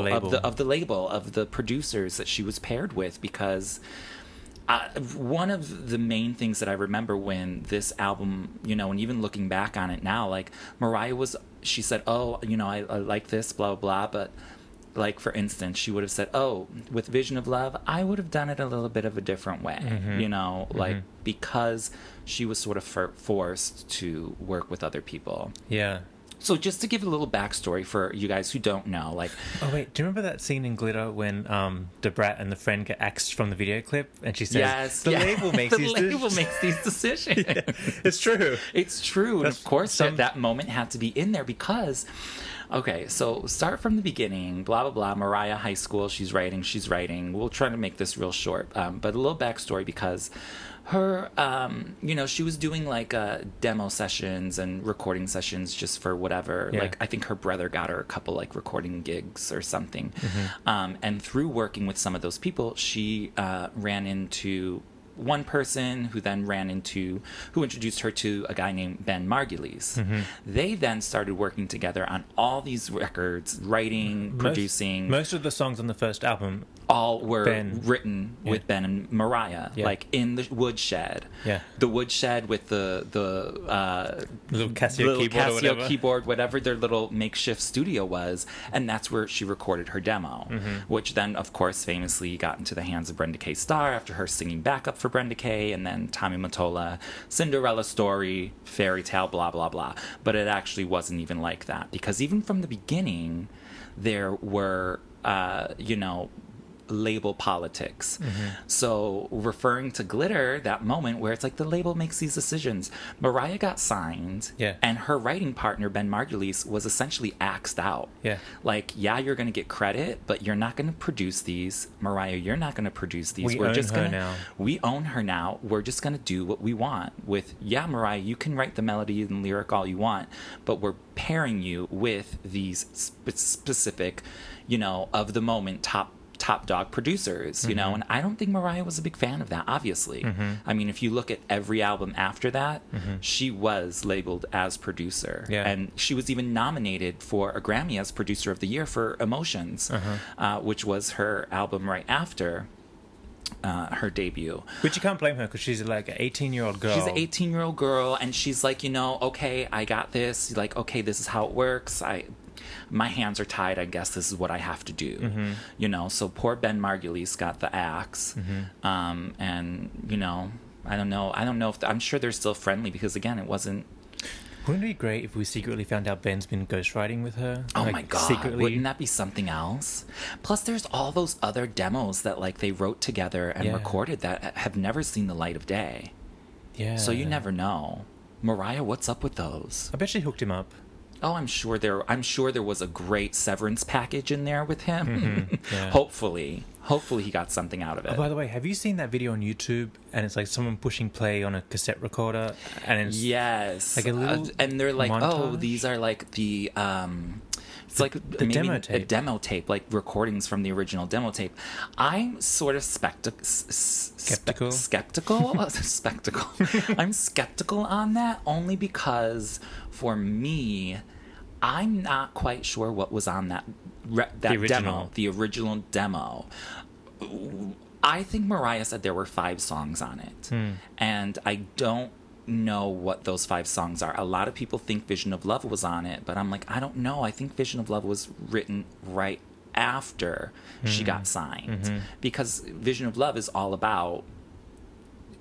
the label of the producers that she was paired with, because one of the main things that I remember when this album, and even looking back on it now, like Mariah she said, oh, I like this, blah, blah, blah, but like, for instance, she would have said, oh, with Vision of Love, I would have done it a little bit of a different way, like, because she was sort of forced to work with other people. Yeah. So just to give a little backstory for you guys who don't know, like... Oh, wait, do you remember that scene in Glitter when Debrat and the friend get axed from the video clip? And she says, yes, the label makes these decisions. Yeah, it's true. It's true. And of course, that moment had to be in there because... Okay, so start from the beginning, blah, blah, blah. Mariah, high school, she's writing. We'll try to make this real short. But a little backstory because her, she was doing like demo sessions and recording sessions just for whatever. Yeah. Like, I think her brother got her a couple like recording gigs or something. And through working with some of those people, she ran into... one person who then who introduced her to a guy named Ben Margulies. They then started working together on all these records, writing, producing. Most of the songs on the first album all were written with Ben and Mariah, like in the woodshed. Yeah, the woodshed with the little Casio keyboard, whatever their little makeshift studio was, and that's where she recorded her demo, which then, of course, famously got into the hands of Brenda K. Starr after her singing backup for Brenda K. and then Tommy Mottola, Cinderella Story, Fairy Tale, blah blah blah. But it actually wasn't even like that, because even from the beginning, there were label politics. So referring to Glitter, that moment where it's like the label makes these decisions. Mariah got signed, and her writing partner Ben Margulies was essentially axed out. Like, you're going to get credit, but you're not going to produce these. Mariah, you're not going to produce these. We own her now. We're just going to do what we want with, Mariah, you can write the melody and lyric all you want, but we're pairing you with these specific, of the moment top dog producers, and I don't think Mariah was a big fan of that, obviously. I mean, if you look at every album after that, she was labeled as producer, and she was even nominated for a Grammy as Producer of the Year for Emotions, which was her album right after her debut. Which you can't blame her, because she's like an 18-year-old girl. She's an 18-year-old girl, and she's like, okay, I got this. Like, okay, this is how it works. My hands are tied. I guess this is what I have to do. So poor Ben Margulies got the axe. And, I don't know if... I'm sure they're still friendly, because, again, it wasn't... Wouldn't it be great if we secretly found out Ben's been ghostwriting with her? Oh, my God. Secretly? Wouldn't that be something else? Plus, there's all those other demos that, like, they wrote together and recorded that have never seen the light of day. Yeah. So you never know. Mariah, what's up with those? I bet she hooked him up. Oh, I'm sure there was a great severance package in there with him. Hopefully he got something out of it. Oh, by the way, have you seen that video on YouTube? And it's like someone pushing play on a cassette recorder, and it's like a little and they're like, montage? oh, these are like the it's like maybe demo tape. A demo tape, like recordings from the original demo tape. I'm sort of skeptical. I'm skeptical on that, only because for me, I'm not quite sure what was on that demo, the original demo. I think Mariah said there were 5 songs on it, and I don't know what those 5 songs are. A lot of people think Vision of Love was on it, but I'm like, I don't know. I think Vision of Love was written right after she got signed, because Vision of Love is all about,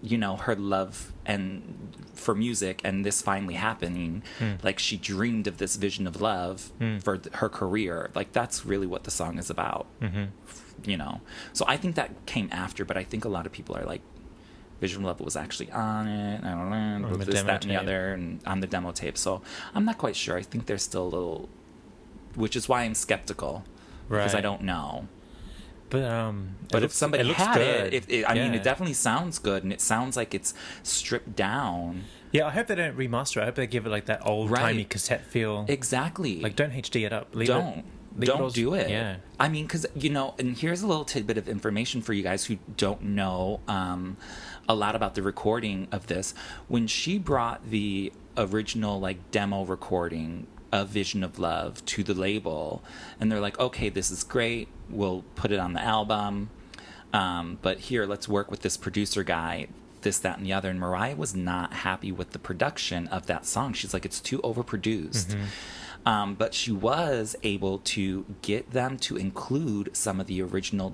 you know, her love and for music and this finally happening. Like, she dreamed of this vision of love for her career. Like, that's really what the song is about. You know, so I think that came after, but I think a lot of people are like, Vision of Love was actually on it, I don't know, this, that, and the other, and on the demo tape. So I'm not quite sure. I think there's still a little, which is why I'm skeptical, because I don't know. But if somebody had it, I mean, it definitely sounds good, and it sounds like it's stripped down. Yeah, I hope they don't remaster it. I hope they give it like that old-timey cassette feel. Exactly. Like, don't HD it up. Don't do it. Yeah. I mean, because, you know, and here's a little tidbit of information for you guys who don't know a lot about the recording of this. When she brought the original, like, demo recording of Vision of Love to the label, and they're like, okay, this is great, we'll put it on the album, but here, let's work with this producer guy, this, that, and the other. And Mariah was not happy with the production of that song. She's like, it's too overproduced. But she was able to get them to include some of the original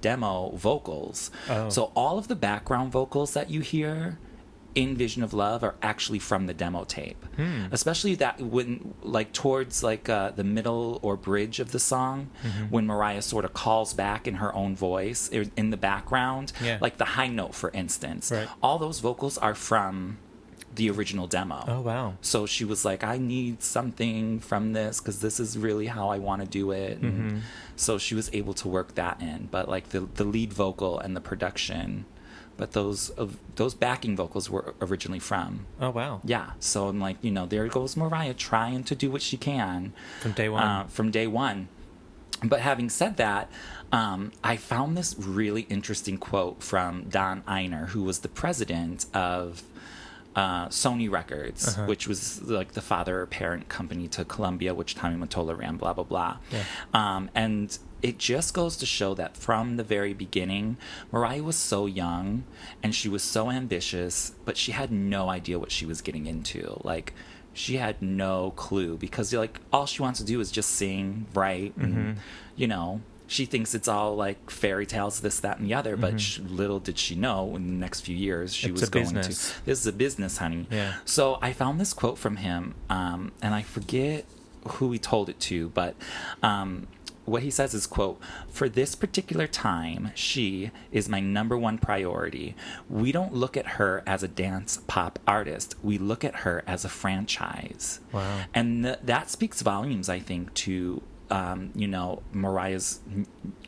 demo vocals. So all of the background vocals that you hear in Vision of Love are actually from the demo tape. Especially that when, like, towards like the middle or bridge of the song, when Mariah sort of calls back in her own voice in the background, like the high note, for instance. All those vocals are from the original demo. Oh, wow. So she was like, I need something from this because this is really how I want to do it. And so she was able to work that in. But like the lead vocal and the production, but those backing vocals were originally from. Oh, wow. Yeah. So I'm like, you know, there goes Mariah trying to do what she can. From day one. But having said that, I found this really interesting quote from Don Iiner, who was the president of Sony Records, which was like the father or parent company to Columbia, which Tommy Mottola ran, blah, blah, blah. And it just goes to show that from the very beginning, Mariah was so young and she was so ambitious, but she had no idea what she was getting into. Like, she had no clue, because like all she wants to do is just sing, write, and, you know, she thinks it's all like fairy tales, this, that, and the other. But little did she know, in the next few years, she was going to. This is a business, honey. Yeah. So I found this quote from him, and I forget who he told it to, but what he says is, quote, "For this particular time, she is my number one priority. We don't look at her as a dance pop artist. We look at her as a franchise." Wow. And that speaks volumes, I think, to you know, Mariah's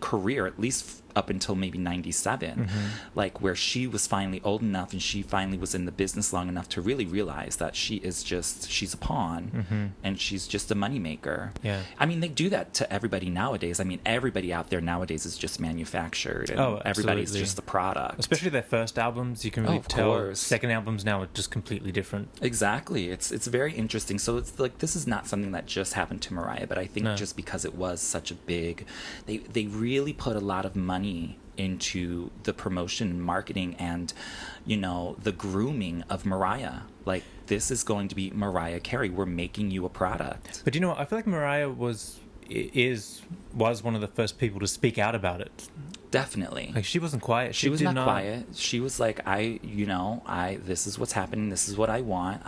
career, at least up until maybe 97, like where she was finally old enough and she finally was in the business long enough to really realize that she's a pawn and she's just a moneymaker. Yeah. I mean, they do that to everybody nowadays. I mean, everybody out there nowadays is just manufactured, and everybody's just a product. Especially their first albums, you can really tell. Second albums now are just completely different. Exactly. It's very interesting. So it's like, this is not something that just happened to Mariah, but I think just because it was such a big, they really put a lot of money into the promotion and marketing and, you know, the grooming of Mariah. Like, this is going to be Mariah Carey. We're making you a product. But you know what? I feel like Mariah was one of the first people to speak out about it. Definitely. Like, she wasn't quiet. She was not quiet. She was like, this is what's happening. This is what I want.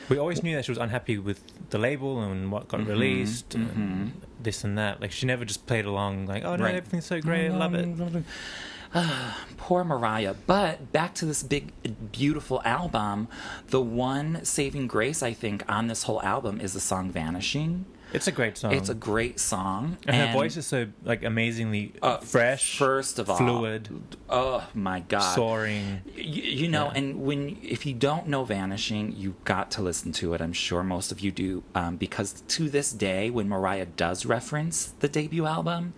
We always knew that she was unhappy with the label and what got released, and this and that. Like, she never just played along like, oh no, everything's so great, I love it. Poor Mariah. But back to this big, beautiful album, the one saving grace, I think, on this whole album is the song Vanishing. It's a great song. It's a great song. And her voice is so, like, amazingly fresh. First of all. Fluid. Oh, my God. Soaring. You know, and if you don't know Vanishing, you've got to listen to it. I'm sure most of you do. Because to this day, when Mariah does reference the debut album,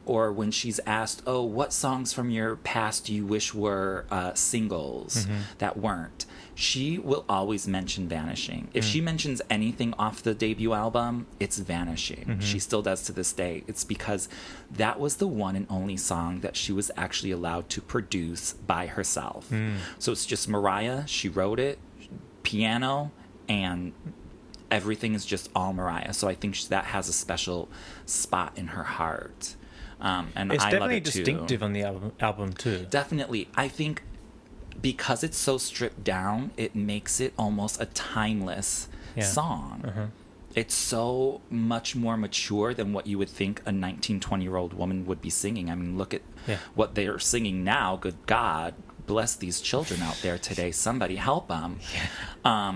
or when she's asked, oh, what songs from your past do you wish were singles that weren't, she will always mention Vanishing. If she mentions anything off the debut album, it's Vanishing. She still does to this day. It's because that was the one and only song that she was actually allowed to produce by herself. So it's just Mariah. She wrote it, piano, and everything is just all Mariah. So I think that has a special spot in her heart. And It's I love definitely it too. distinctive on the album too. Definitely. I think because it's so stripped down, it makes it almost a timeless song. Uh-huh. It's so much more mature than what you would think a 19, 20-year-old woman would be singing. I mean, look at what they're singing now. Good God, bless these children out there today. Somebody help them. Yeah.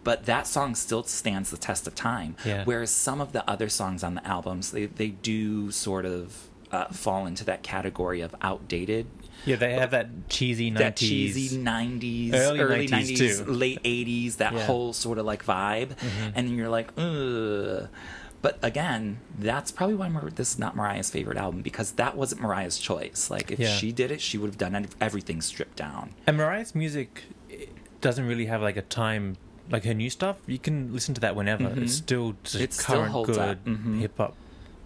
But that song still stands the test of time. Yeah. Whereas some of the other songs on the albums, they do sort of fall into that category of outdated. Yeah, they have that cheesy 90s. That cheesy 90s, early 90s, too. late 80s, that whole sort of like vibe. Mm-hmm. And then you're like, ugh. But again, that's probably why this is not Mariah's favorite album, because that wasn't Mariah's choice. Like, if she did it, she would have done everything stripped down. And Mariah's music doesn't really have like a time, like her new stuff, you can listen to that whenever. Mm-hmm. It's still just It still current, holds good up. Mm-hmm. hip-hop,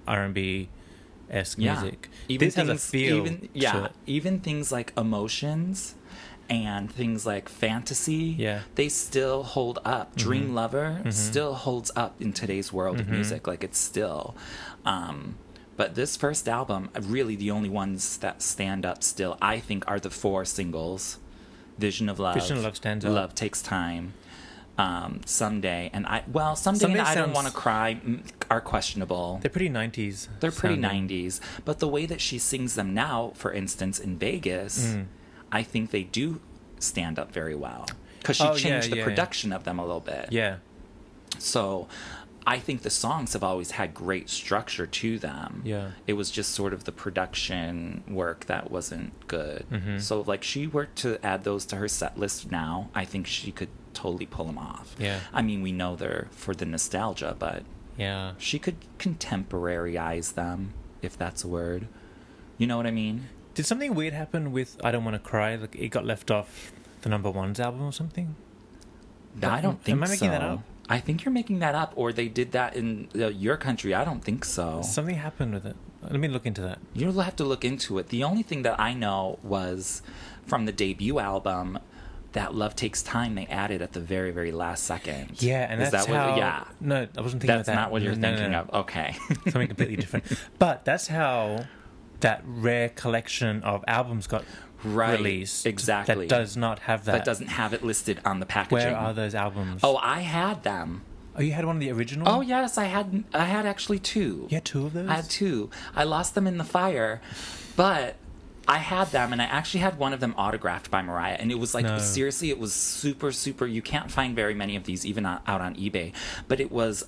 R&B-esque music. Even this has a feel to it. Even things like Emotions and things like Fantasy, they still hold up. Dream Lover still holds up in today's world of music. Like, it's still... but this first album, really the only ones that stand up still, I think, are the 4 singles. Vision of Love. Vision of Love stands out. Love Takes Time. Someday and Someday and I Don't Want to Cry are questionable. They're pretty 90s. They're pretty 90s. But the way that she sings them now, for instance, in Vegas, I think they do stand up very well. Because she changed the production of them a little bit. Yeah. So I think the songs have always had great structure to them. Yeah. It was just sort of the production work that wasn't good. So, like, she were to add those to her set list now, I think she could totally pull them off. Yeah. I mean, we know they're for the nostalgia, but she could contemporaryize them, if that's a word. You know what I mean? Did something weird happen with I Don't Want to Cry? Like, it got left off the number one's album or something? I don't think so. Am I making that up? I think you're making that up, or they did that in your country. I don't think so. Something happened with it. Let me look into that. You'll have to look into it. The only thing that I know was from the debut album, that Love Takes Time, they added at the very, very last second. Yeah, and Is that's that how... What, yeah. No, I wasn't thinking of that. That's not what you're thinking no. of. Okay. Something completely different. But that's how that rare collection of albums got released. Exactly. That does not have that. That doesn't have it listed on the packaging. Where are those albums? Oh, I had them. Oh, you had one of the original? Oh, yes, I had actually 2. You had 2 of those? I had 2. I lost them in the fire, but I had them, and I actually had one of them autographed by Mariah, and it was like, seriously, it was super, super, you can't find very many of these even out on eBay, but it was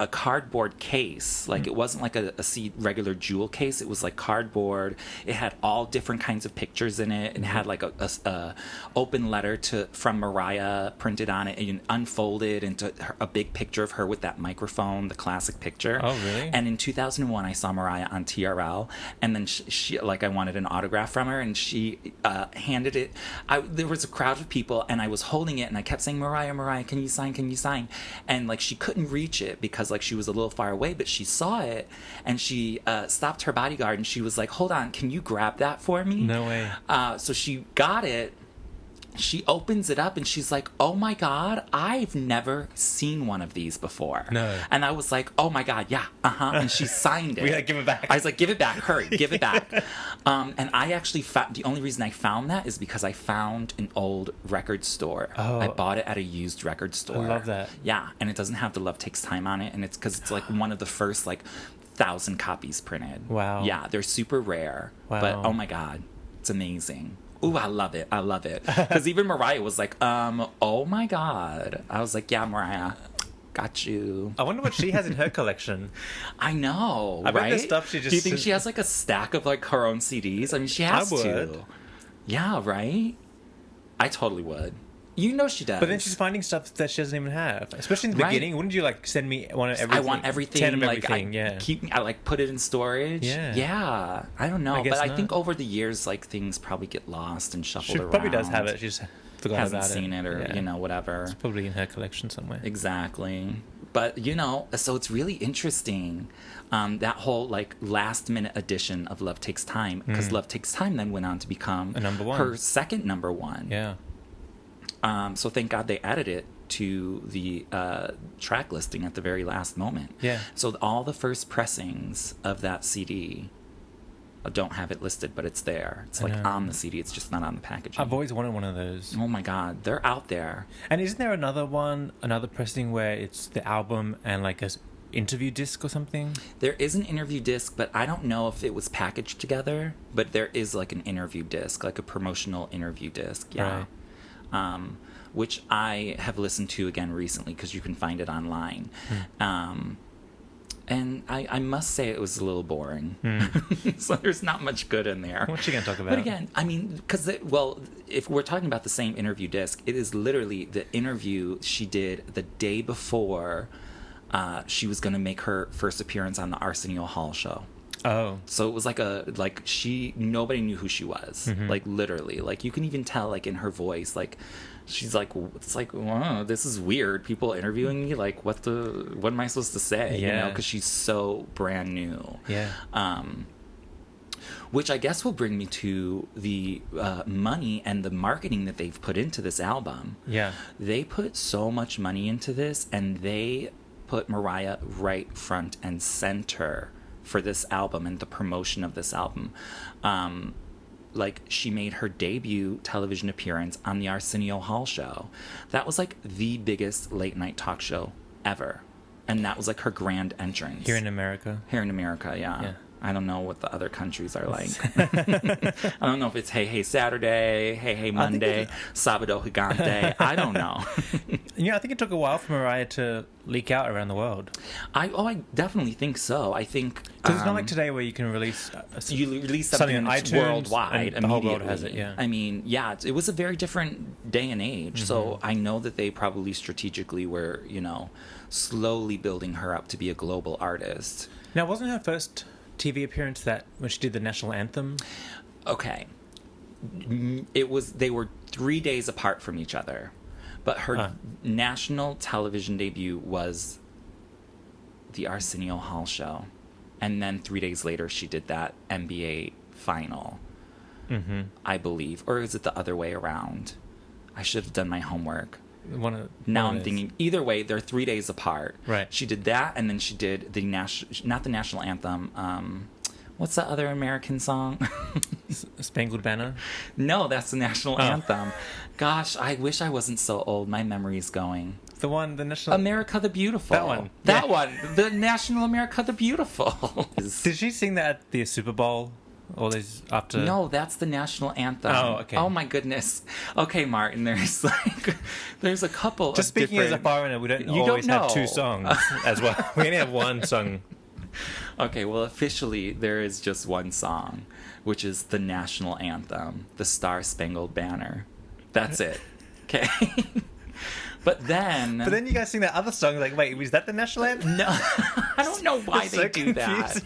a cardboard case. Like, it wasn't like a regular jewel case. It was like cardboard. It had all different kinds of pictures in it, and had like a open letter from Mariah printed on it and unfolded into a big picture of her with that microphone, the classic picture. Oh, really? And in 2001, I saw Mariah on TRL, and then she like, I wanted an autograph from her, and she handed it. There was a crowd of people, and I was holding it, and I kept saying, Mariah, Mariah, can you sign? Can you sign? And like, she couldn't reach it because like she was a little far away, but she saw it, and she stopped her bodyguard, and she was like, hold on, can you grab that for me? No way. So she got it. She opens it up, and she's like, oh my God, I've never seen one of these before. No. And I was like, oh my God, yeah, and she signed it. We gotta give it back. I was like, give it back, hurry, give it back. And I actually found, the only reason I found that is because I found an old record store. Oh. I bought it at a used record store. I love that. Yeah, and it doesn't have the Love Takes Time on it, and it's because it's like one of the first like 1,000 copies printed. Wow. Yeah, they're super rare. Wow. But oh my God, it's amazing. Ooh, I love it. I love it. Because even Mariah was like, oh my God. I was like, yeah, Mariah, got you. I wonder what she has in her collection. I know, I bet right? the stuff she just... Do you think she has like a stack of like her own CDs? I mean, she has to. Yeah, right? I totally would. You know she does. But then she's finding stuff that she doesn't even have. Especially in the beginning. Wouldn't you like send me one of everything? I want everything. 10 of like, everything, I like put it in storage. Yeah. Yeah. I don't know. guess I think over the years, like things probably get lost and shuffled She around. probably does have it. She just forgot hasn't about seen it or, Yeah. you know, whatever. It's probably in her collection somewhere. Exactly. But, you know, so it's really interesting, that whole, like, last-minute edition of Love Takes Time, because Love Takes Time then went on to become a number 1. her second number 1. Yeah. So thank God they added it to the track listing at the very last moment. Yeah. So all the first pressings of that CD don't have it listed, but it's there. It's like on the CD. It's just not on the packaging. I've always wanted one of those. Oh my God, they're out there. And isn't there another pressing where it's the album and like a interview disc or something? There is an interview disc, but I don't know if it was packaged together. But there is like an interview disc, like a promotional interview disc. Yeah. Right. Which I have listened to again recently because you can find it online. And I must say it was a little boring. So there's not much good in there. What's she going to talk about? But again, I mean, because, if we're talking about the same interview disc, it is literally the interview she did the day before she was going to make her first appearance on the Arsenio Hall show. Oh. So it was nobody knew who she was. Like, literally. Like, you can even tell, like, in her voice, like, she's like, it's like, wow, this is weird. People interviewing me, like, what am I supposed to say? Yeah. You know, because she's so brand new. Yeah. Which I guess will bring me to the money and the marketing that they've put into this album. Yeah. They put so much money into this, and they put Mariah right front and center for this album and the promotion of this album. Like, she made her debut television appearance on the Arsenio Hall show. That was like the biggest late night talk show ever, and that was like her grand entrance Here in America, yeah. I don't know what the other countries are like. I don't know if it's Hey Hey Saturday, Hey Hey Monday, Sábado Gigante. I don't know. I think it took a while for Mariah to leak out around the world. I definitely think so. I think because it's not like today where you can release you release something on that's iTunes worldwide. and the whole world has it. Yeah. I mean, yeah, it was a very different day and age. So I know that they probably strategically were, slowly building her up to be a global artist. Now, wasn't her first TV appearance that when she did the national anthem? Okay. They were 3 days apart from each other, but her national television debut was the Arsenio Hall show, and then 3 days later she did that NBA final, I believe, or is it the other way around? I should have done my homework. I'm thinking either way they're 3 days apart. Right. She did that, and then she did the not the national anthem. What's the other American song? Spangled Banner? No, that's the national anthem. Gosh, I wish I wasn't so old. My memory's going. The national America the Beautiful. That one. One. The national America the Beautiful. Did she sing that at the Super Bowl? All these after? No, that's the national anthem. Oh, okay. Oh my goodness. Okay, Martin. There's a couple. Just speaking as a foreigner, we don't always have two songs as well. We only have one song. Okay, well, officially there is just one song, which is the national anthem, the Star Spangled Banner. That's it. Okay. But then you guys sing that other song. Like, wait, was that the national anthem? No, I don't know why they do that.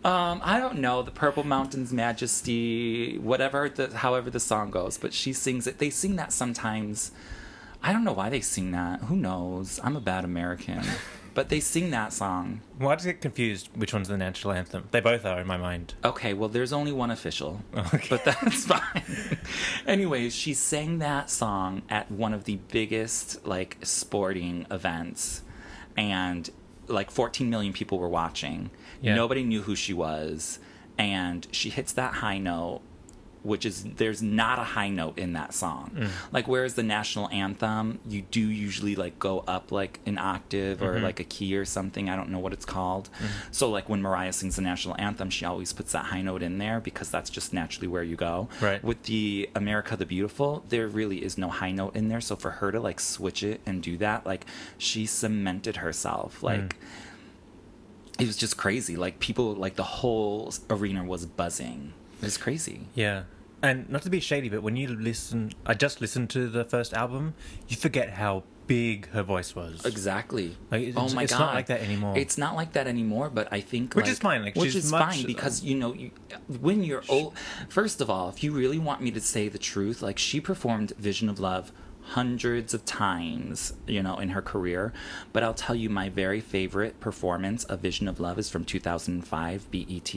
I don't know. The Purple Mountain's Majesty, however the song goes, but she sings it. They sing that sometimes. I don't know why they sing that. Who knows? I'm a bad American. But they sing that song. Well, I just get confused which one's the national anthem. They both are in my mind. Okay, well, there's only one official. Okay. But that's fine. Anyways, she sang that song at one of the biggest, sporting events. And, 14 million people were watching. Yeah. Nobody knew who she was. And she hits that high note, which is, there's not a high note in that song. Whereas the national anthem, you do usually go up an octave or a key or something. I don't know what it's called. So when Mariah sings the national anthem, she always puts that high note in there because that's just naturally where you go. Right. With the America the Beautiful, there really is no high note in there. So for her to switch it and do that, she cemented herself. It was just crazy. People, the whole arena was buzzing. It's crazy. Yeah. And not to be shady, but when you I just listened to the first album, you forget how big her voice was. Exactly. Oh my God. It's not like that anymore. It's not like that anymore, but I think which is fine. Which is fine because when you're old. First of all, if you really want me to say the truth, she performed Vision of Love hundreds of times, in her career. But I'll tell you, my very favorite performance of Vision of Love is from 2005 BET.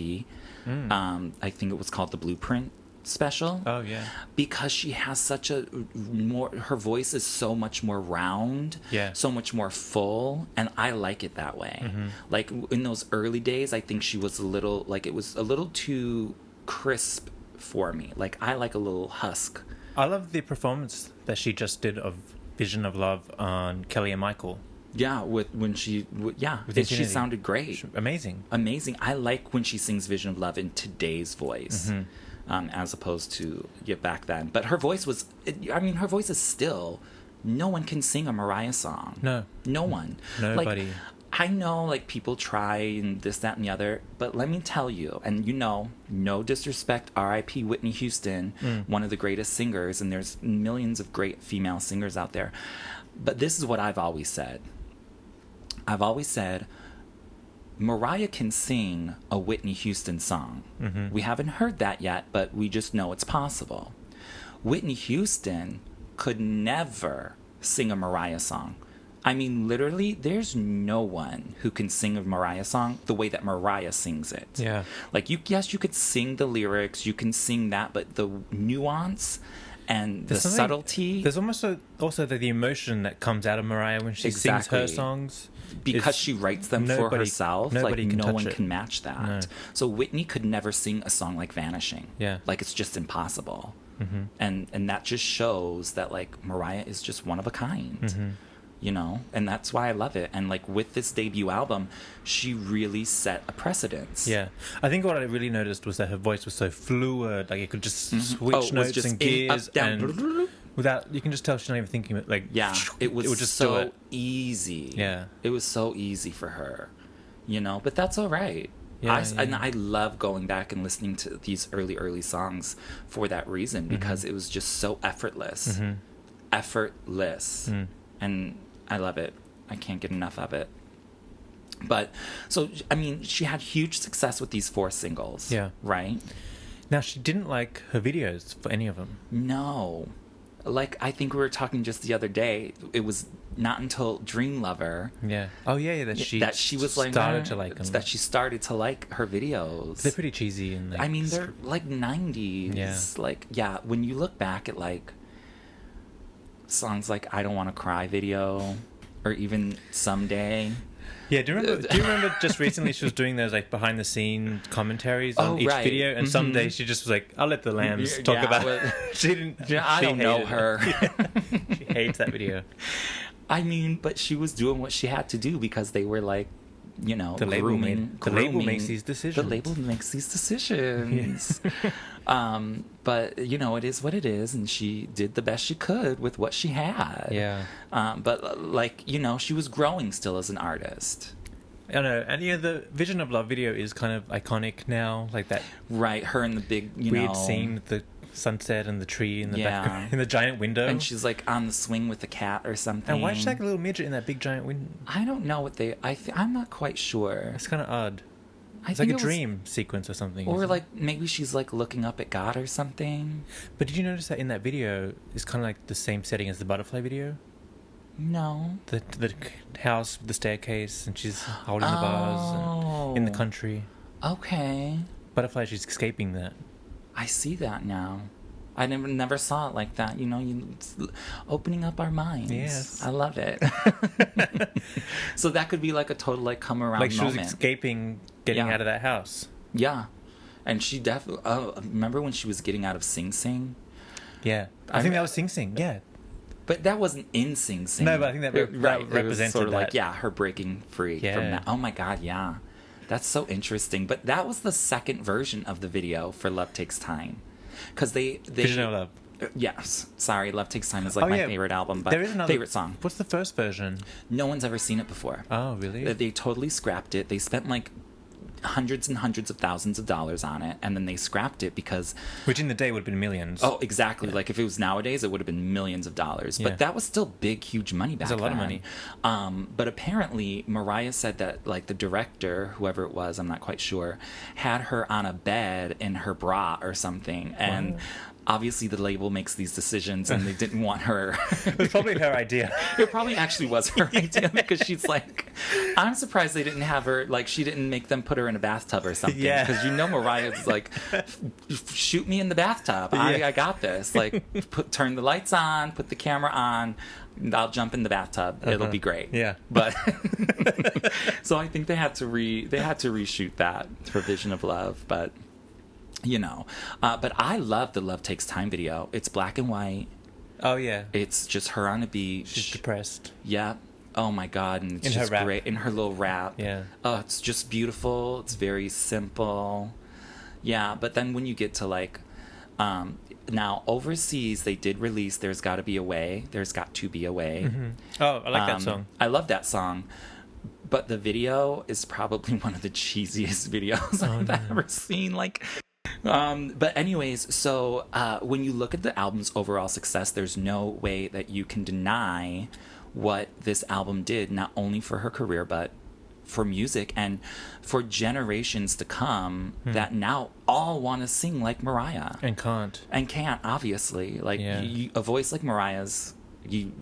I think it was called The Blueprint. special. Oh yeah. Because she has such a more, her voice is so much more round, so much more full, and I like it that way. Like in those early days, I think she was a little, like, it was a little too crisp for me. Like, I like a little husk. I love the performance that she just did of Vision of Love on Kelly and Michael. Yeah, she sounded great. Amazing. I like when she sings Vision of Love in today's voice, as opposed to back then. But her voice was, her voice is still, no one can sing a Mariah song. No one. Nobody. Like, I know, like, people try and this, that, and the other, but let me tell you, and no disrespect, R.I.P. Whitney Houston, one of the greatest singers, and there's millions of great female singers out there. But this is what I've always said. Mariah can sing a Whitney Houston song. We haven't heard that yet, but we just know it's possible. Whitney Houston could never sing a Mariah song. I mean, literally, there's no one who can sing a Mariah song the way that Mariah sings it. Yeah. Like, you could sing the lyrics, you can sing that, but the nuance and the subtlety. There's almost also the emotion that comes out of Mariah when she sings her songs. Because she writes them for herself. Like, no one can match that. No. So Whitney could never sing a song like Vanishing. Yeah. Like, it's just impossible. And that just shows that, like, Mariah is just one of a kind. And that's why I love it. And, like, with this debut album, she really set a precedence. Yeah. I think what I really noticed was that her voice was so fluid. Like, it could just switch notes and gears. Up, down, and without, you can just tell she's not even thinking of it. Like, it was just so easy. Yeah. It was so easy for her, but that's all right. And I love going back and listening to these early songs for that reason, because it was just so effortless. And I love it. I can't get enough of it. But, so, she had huge success with these 4 singles. Yeah. Right? Now, she didn't like her videos for any of them. No. Like, I think we were talking just the other day, it was not until Dream Lover. Yeah. Oh, yeah, that she was like, started to like them. That she started to like her videos. They're pretty cheesy. And they're like 90s. Yeah. Like, when you look back at, like, songs like I Don't Want to Cry video, or even Someday. Yeah, do you remember just recently she was doing those, like, behind the scene commentaries on each video, and Someday she just was like, I'll let the lambs talk about it. She didn't. I don't know her. She hates that video. But she was doing what she had to do, because they were like, the label makes these decisions. The label makes these decisions. But it is what it is, and she did the best she could with what she had. Yeah. But, like, she was growing still as an artist. I know, and the Vision of Love video is kind of iconic now, like that. Right, her in the big, weird scene with the sunset and the tree in the background, in the giant window, and she's like on the swing with the cat or something. And why is she like a little midget in that big giant window? I don't know what I'm not quite sure. It's kind of odd. It's like a dream sequence or something. Or like maybe she's like looking up at God or something. But did you notice that in that video it's kind of like the same setting as the Butterfly video? No. The house with the staircase, and she's holding the bars in the country. Okay. Butterfly, she's escaping that. I see that now. I never saw it like that. Opening up our minds. Yes. I love it. So that could be like a total like come around moment. Like she moment. was escaping, getting out of that house. Yeah. And she definitely... remember when she was getting out of Sing Sing? Yeah. I think that was Sing Sing, yeah. But that wasn't in Sing Sing. No, but I think that represented it was sort of that. Like, her breaking free from that. Oh my God, yeah. That's so interesting. But that was the second version of the video for Love Takes Time. Because they Vision of Love. Yes. Sorry, Love Takes Time is like my favorite album, but there is another favorite song. What's the first version? No one's ever seen it before. Oh, really? They totally scrapped it. They spent like hundreds and hundreds of thousands of dollars on it, and then they scrapped it because... Which in the day would have been millions. Oh, exactly. Yeah. Like if it was nowadays, it would have been millions of dollars. Yeah. But that was still big, huge money back then. It's a lot of money. But apparently, Mariah said that like the director, whoever it was, I'm not quite sure, had her on a bed in her bra or something. And obviously the label makes these decisions and they didn't want her. It was probably her idea. It probably actually was her idea because she's like, I'm surprised they didn't have her, like, she didn't make them put her in a bathtub or something. Yeah. Because Mariah's like, shoot me in the bathtub. Yeah. I got this. Like, turn the lights on, put the camera on. I'll jump in the bathtub. It'll be great. Yeah. But so I think they had to reshoot that for Vision of Love, but but I love the Love Takes Time video. It's black and white. Oh yeah. It's just her on a beach. She's depressed. Yeah. Oh my God. And it's In her just rap. great. In her little rap. Yeah. Oh, it's just beautiful. It's very simple. Yeah. But then when you get to like, now overseas, they did release There's Gotta Be a Way. There's Got to Be a Way. Mm-hmm. Oh, I like that song. I love that song. But the video is probably one of the cheesiest videos I've ever seen. Like, but anyways, so when you look at the album's overall success, there's no way that you can deny what this album did, not only for her career, but for music and for generations to come that now all want to sing like Mariah. And can't, obviously. Like, a voice like Mariah's,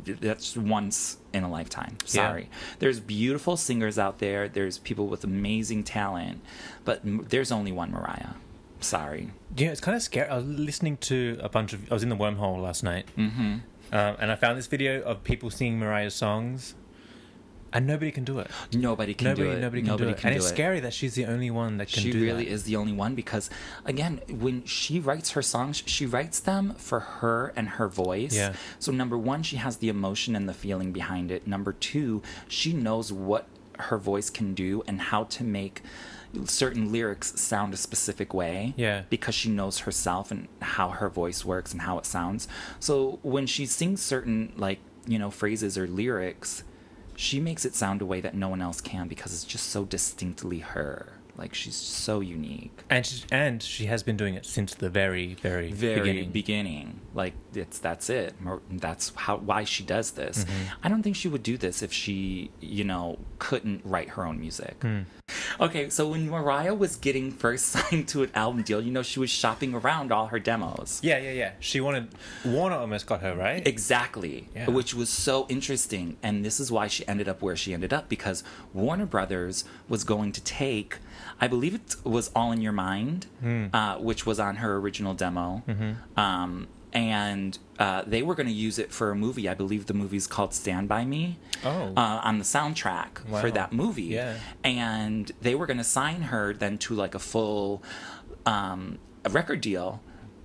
that's once in a lifetime. Sorry. Yeah. There's beautiful singers out there. There's people with amazing talent, but there's only one Mariah. Sorry. Yeah, it's kind of scary. I was listening to I was in the wormhole last night, and I found this video of people singing Mariah's songs, and nobody can do it. Nobody can do it. Nobody can do it. And it's scary that she's the only one that can do that. She really is the only one because, again, when she writes her songs, she writes them for her and her voice. Yeah. So, number one, she has the emotion and the feeling behind it. Number two, she knows what her voice can do and how to make certain lyrics sound a specific way. Yeah. Because she knows herself and how her voice works and how it sounds. So when she sings certain, like, phrases or lyrics, she makes it sound a way that no one else can because it's just so distinctly her. Like, she's so unique. And she has been doing it since the very, very beginning. Like, that's it. That's why she does this. I don't think she would do this if she, couldn't write her own music. Okay, so when Mariah was getting first signed to an album deal, she was shopping around all her demos. Yeah. Warner almost got her, right? Exactly. Yeah. Which was so interesting. And this is why she ended up where she ended up, because Warner Brothers was going to take, I believe it was All in Your Mind, which was on her original demo. And they were going to use it for a movie. I believe the movie's called Stand By Me. On the soundtrack for that movie. Yeah. And they were going to sign her then to like a full a record deal.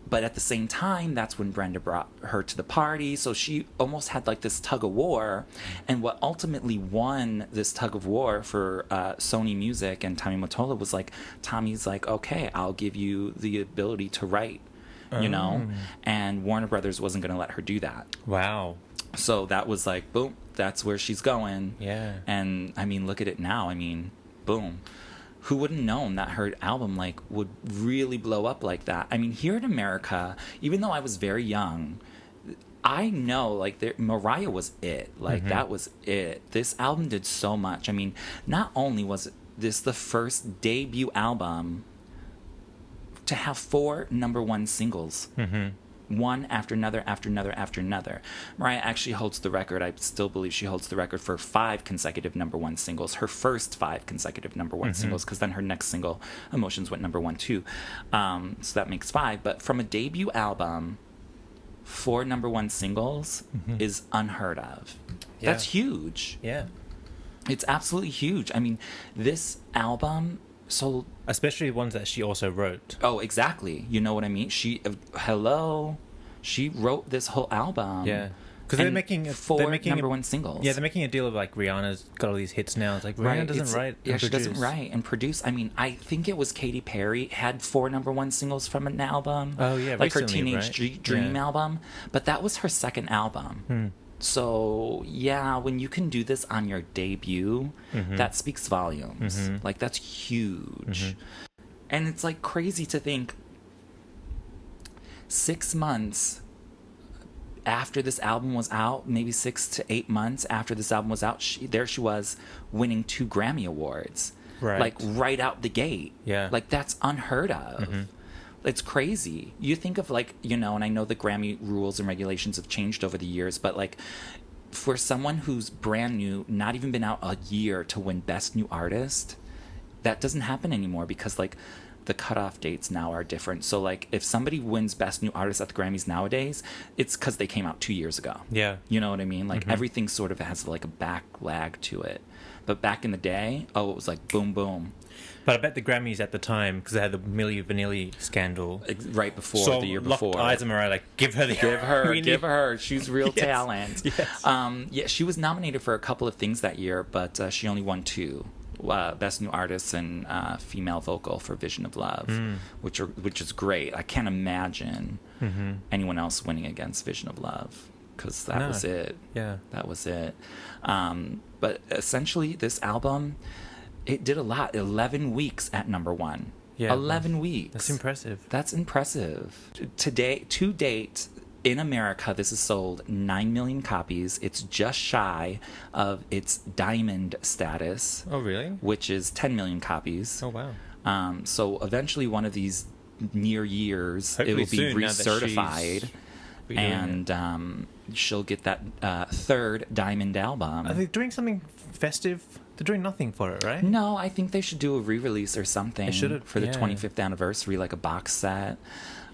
But at the same time, that's when Brenda brought her to the party. So she almost had like this tug of war. And what ultimately won this tug of war for Sony Music and Tommy Mottola was like, Tommy's like, okay, I'll give you the ability to write. And Warner Brothers wasn't going to let her do that. Wow. So that was like, boom, that's where she's going. Yeah. And I mean, look at it now. I mean, boom. Who wouldn't known that her album like would really blow up like that? I mean, here in America, even though I was very young, I know like Mariah was it. Like that was it. This album did so much. I mean, not only was this the first debut album to have 4 number 1 singles, one after another, after another, after another. Mariah actually holds the record. I still believe she holds the record for 5 consecutive number 1 singles. Her first 5 consecutive number 1 singles, because then her next single, Emotions, went number 1 too. So that makes 5. But from a debut album, 4 number 1 singles is unheard of. Yeah. That's huge. Yeah. It's absolutely huge. I mean, this album... So, especially ones that she also wrote. Oh, exactly. You know what I mean? She wrote this whole album. Yeah, because they're making 4 number 1 singles. Yeah, they're making a deal of like Rihanna's got all these hits now. It's like Rihanna doesn't write. Yeah, she doesn't write and produce. I mean, I think it was Katy Perry had 4 number 1 singles from an album. Oh yeah, like recently, her Teenage Dream album. But that was her second album. So, yeah, when you can do this on your debut, that speaks volumes. Like, that's huge. And it's, like, crazy to think 6 months after this album was out, maybe 6 to 8 months after this album was out, she was winning 2 Grammy Awards. Right. Like, right out the gate. Yeah. Like, that's unheard of. It's crazy. You think of like, you know, and I know the Grammy rules and regulations have changed over the years, but like for someone who's brand new, not even been out a year to win Best New Artist, that doesn't happen anymore because like the cutoff dates now are different. So like if somebody wins Best New Artist at the Grammys nowadays, it's because they came out 2 years ago. Yeah. You know what I mean? Like everything sort of has like a back lag to it. But back in the day, it was like boom, boom. But I bet the Grammys at the time, because they had the Milli Vanilli scandal. Right before, the year before. Locked eyes on Mariah, like, give her the... give her. She's real Yes. talent. Yes. Yeah, she was nominated for a couple of things that year, but she only won 2. Best New Artist and Female Vocal for Vision of Love, which is great. I can't imagine anyone else winning against Vision of Love, because that was it. Yeah. That was it. But essentially, this album... It did a lot. 11 weeks at number 1. Yeah, 11 weeks. That's impressive. That's impressive. Today, to date, in America, this has sold 9 million copies. It's just shy of its diamond status. Oh, really? Which is 10 million copies. Oh, wow. So eventually, one of these near years, Hopefully it will be soon, now that recertified. And she'll get that third diamond album. Are they doing something festive? They're doing nothing for it, right? No, I think they should do a re-release or something for the yeah. 25th anniversary, like a box set,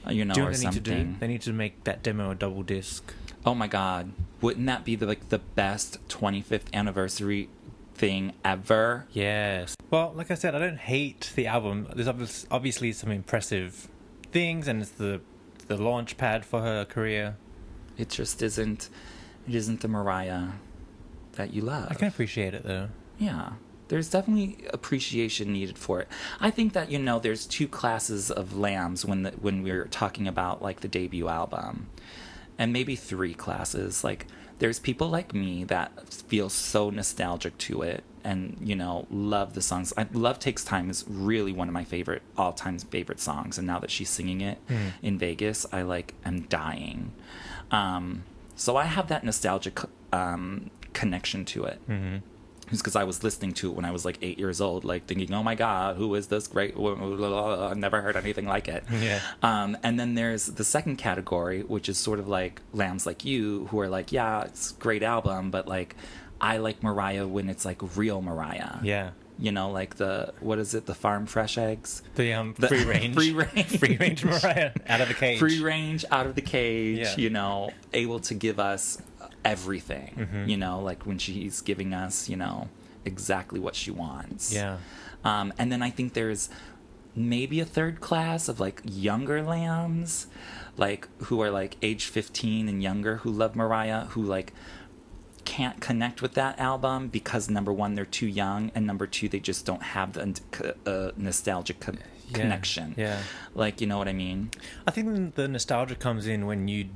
you know, or something. They need to make that demo a double disc. Oh my God, wouldn't that be the best 25th anniversary thing ever? Yes. Well, like I said, I don't hate the album. There's obviously some impressive things, and it's the launch pad for her career. It just isn't. It isn't the Mariah that you love. I can appreciate it though. Yeah, there's definitely appreciation needed for it. I think that, you know, there's 2 classes of lambs when we're talking about like the debut album, and maybe 3 classes. Like there's people like me that feel so nostalgic to it and, you know, love the songs. Love Takes Time is really one of my all-time favorite songs, and now that she's singing it in Vegas, I like am dying. So I have that nostalgic connection to it. Because I was listening to it when I was like 8 years old, like thinking, oh my God, who is this great? I've never heard anything like it. Yeah. And then there's the second category, which is sort of like lambs like you, who are like, yeah, it's a great album, but like I like Mariah when it's like real Mariah. Yeah. You know, like the farm fresh eggs? The free range. Free range Mariah, out of the cage. Free range, out of the cage, Yeah. you know, able to give us everything, you know, like when she's giving us, you know, exactly what she wants. Yeah. And then I think there's maybe a third class of like younger lambs, like who are like age 15 and younger, who love Mariah, who like can't connect with that album because number 1, they're too young, and number 2, they just don't have the nostalgic connection. Yeah. Like, you know what I mean? I think the nostalgia comes in when you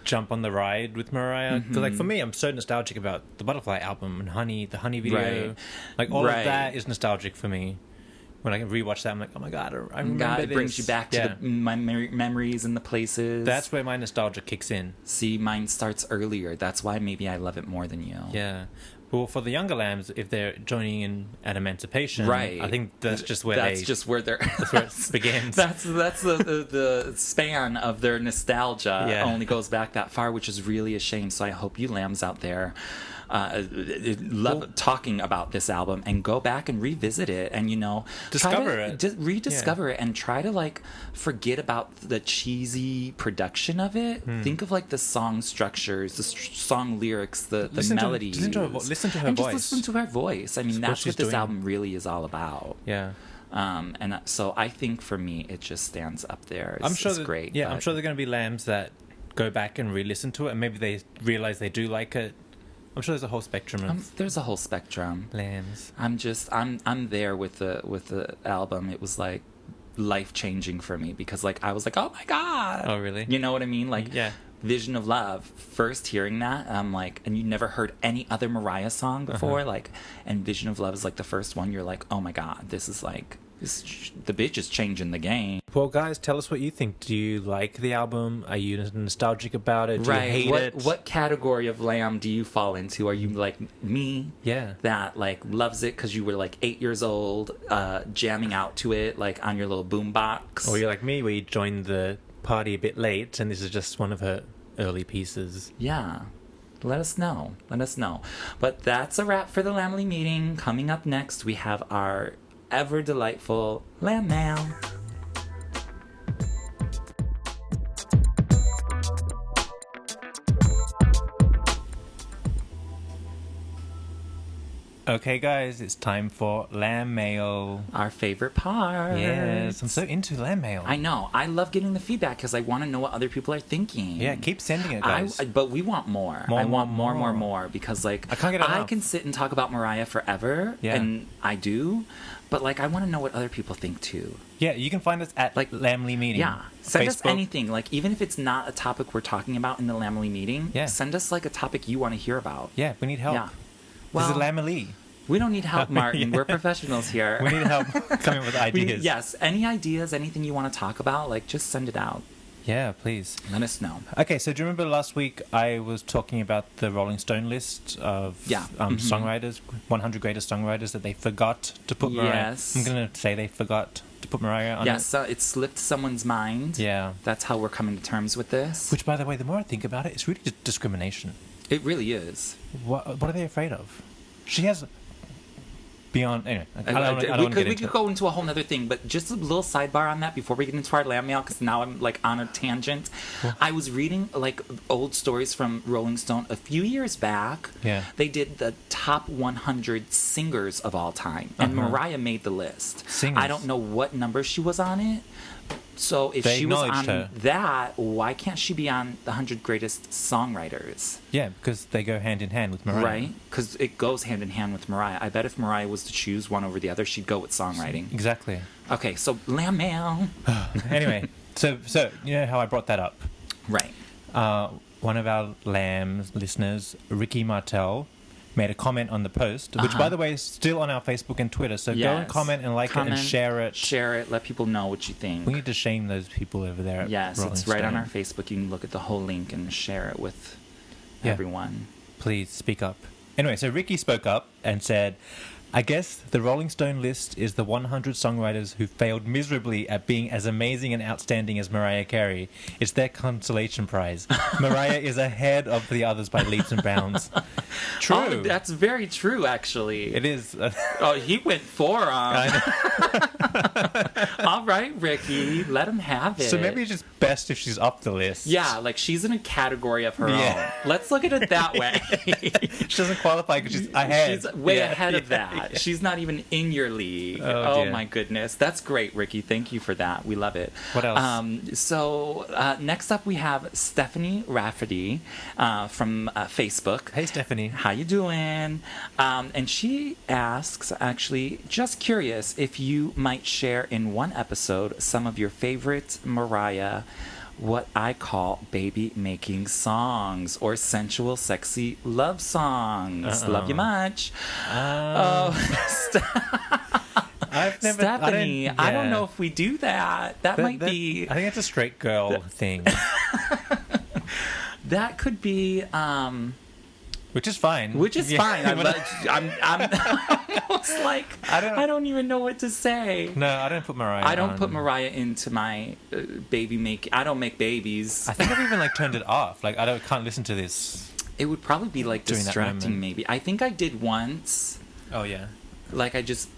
jump on the ride with Mariah. Because like for me, I'm so nostalgic about the Butterfly album and the Honey video. Right. Like all of that is nostalgic for me. When I rewatch that, I'm like, oh my God, I remember it brings you back to my memories and the places. That's where my nostalgia kicks in. See, mine starts earlier. That's why maybe I love it more than you. Yeah. Well, for the younger lambs, if they're joining in at Emancipation, right? I think that's just where that's where it begins. That's the span of their nostalgia. Yeah. Only goes back that far, which is really a shame. So I hope you lambs out there love talking about this album and go back and revisit it, and, you know, rediscover it, and try to like forget about the cheesy production of it. Think of like the song structures, the song lyrics, the melodies. Listen to her voice. Just listen to her voice. I mean, that's what this album really is all about. Yeah. And so I think for me, it just stands up there. It's great. Yeah, I'm sure there are going to be lambs that go back and re-listen to it, and maybe they realize they do like it. I'm sure there's a whole spectrum of there's a whole spectrum. lambs. I'm there with the album. It was like life changing for me because like I was like, oh my God. Oh really? You know what I mean? Like yeah. Vision of Love. First hearing that, I'm like, and you never heard any other Mariah song before, like, and Vision of Love is like the first one. You're like, oh my God, this is like The bitch is changing the game. Well, guys, tell us what you think. Do you like the album? Are you nostalgic about it? Do you hate it? What category of lamb do you fall into? Are you like me? Yeah. That like loves it because you were like 8 years old, jamming out to it like on your little boombox? Or you're like me, where you joined the party a bit late, and this is just one of her early pieces. Yeah. Let us know. But that's a wrap for the Lambily meeting. Coming up next, we have our ever delightful Lamb Mail. Okay, guys, it's time for Lamb Mail. Our favorite part. Yes, I'm so into Lamb Mail. I know. I love getting the feedback because I want to know what other people are thinking. Yeah, keep sending it, guys. But we want more. I want more because like I can't get enough. I can sit and talk about Mariah forever, and I do, but like I want to know what other people think too. Yeah, you can find us at like Lambily Meeting. Yeah, send us Facebook. anything. Like even if it's not a topic we're talking about in the Lambily meeting, send us like a topic you want to hear about. Yeah, we need help. Yeah. This is Lambily. We don't need help, Martin. We're professionals here. We need help coming up with ideas. Yes, any ideas, anything you want to talk about, like just send it out. Yeah, please. Let us know. Okay, so do you remember last week I was talking about the Rolling Stone list of songwriters, 100 greatest songwriters that they forgot to put Mariah? Yes. I'm going to say they forgot to put Mariah on Yes, it slipped someone's mind. Yeah. That's how we're coming to terms with this. Which, by the way, the more I think about it, it's really just discrimination. It really is. What are they afraid of? She has... Beyond, anyway, we could go into a whole other thing, but just a little sidebar on that before we get into our Lamb Mail, because now I'm like on a tangent. Cool. I was reading like old stories from Rolling Stone a few years back. Yeah. They did the top 100 singers of all time, and Mariah made the list. Singers. I don't know what number she was on it. So if They she was on acknowledged her. that, why can't she be on the 100 greatest songwriters? Yeah, because they go hand in hand with Mariah. Right? Because it goes hand in hand with Mariah. I bet if Mariah was to choose one over the other, she'd go with songwriting. Exactly. Okay, so Lamb Mail. Anyway, so you know how I brought that up? Right. One of our Lambs listeners, Ricky Martel, made a comment on the post, which, by the way, is still on our Facebook and Twitter. So go and comment and like it and share it. Share it. Let people know what you think. We need to shame those people over there. Yes, Rolling it's right Stone. on our Facebook. You can look at the whole link and share it with everyone. Please speak up. Anyway, so Ricky spoke up and said, I guess the Rolling Stone list is the 100 songwriters who failed miserably at being as amazing and outstanding as Mariah Carey. It's their consolation prize. Mariah is ahead of the others by leaps and bounds. True. Oh, that's very true, actually. It is. Oh, he went forearm. All right, Ricky, let him have it. So maybe it's just best if she's up the list. Yeah, like she's in a category of her own. Let's look at it that way. She doesn't qualify because she's ahead. She's way ahead of that. She's not even in your league. Oh, my goodness. That's great, Ricky. Thank you for that. We love it. What else? So next up we have Stephanie Rafferty from Facebook. Hey, Stephanie. How you doing? And she asks, actually, just curious if you might share in one episode some of your favorite Mariah, what I call baby-making songs or sensual, sexy love songs. Love you much. I've never, Stephanie, I don't know if we do that. That might be... I think it's a straight girl thing. That could be... Which is fine. Fine. I'm almost like I don't even know what to say. No, I don't put Mariah. I don't put Mariah into my baby make. I don't make babies. I think I've even like turned it off. Like can't listen to this. It would probably be like distracting. Maybe I think I did once. Oh yeah. Like I just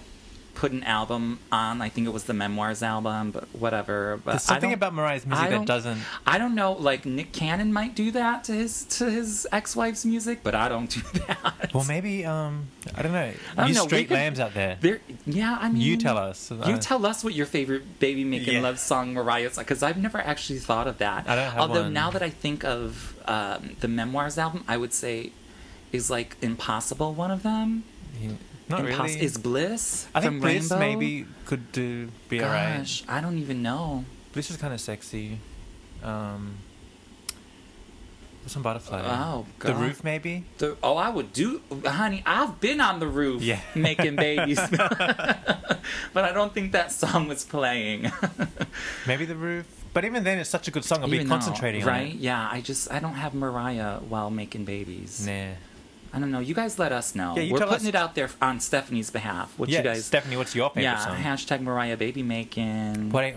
put an album on. I think it was the Memoirs album, but whatever. But there's something about Mariah's music that doesn't. I don't know. Like Nick Cannon might do that to his ex-wife's music, but I don't do that. Well, maybe I don't know. You straight lambs out there. Yeah, I mean, you tell us. You tell us what your favorite baby making love song Mariah's like, because I've never actually thought of that. I don't have Although one. now that I think of the Memoirs album, I would say is like Impossible one of them. Yeah. Not really. Is Bliss I from think Bliss Rainbow? maybe could be alright. Gosh, I don't even know. Bliss is kind of sexy. some butterfly. Oh, God. The Roof, maybe? I would do... Honey, I've been on the roof making babies. But I don't think that song was playing. Maybe The Roof. But even then, it's such a good song. I'll be concentrating on it. Right? Yeah, I don't have Mariah while making babies. Nah. I don't know. You guys let us know. Yeah, We're putting it out there on Stephanie's behalf. You guys... Stephanie, what's your favorite song? Hashtag Mariah baby making. Well,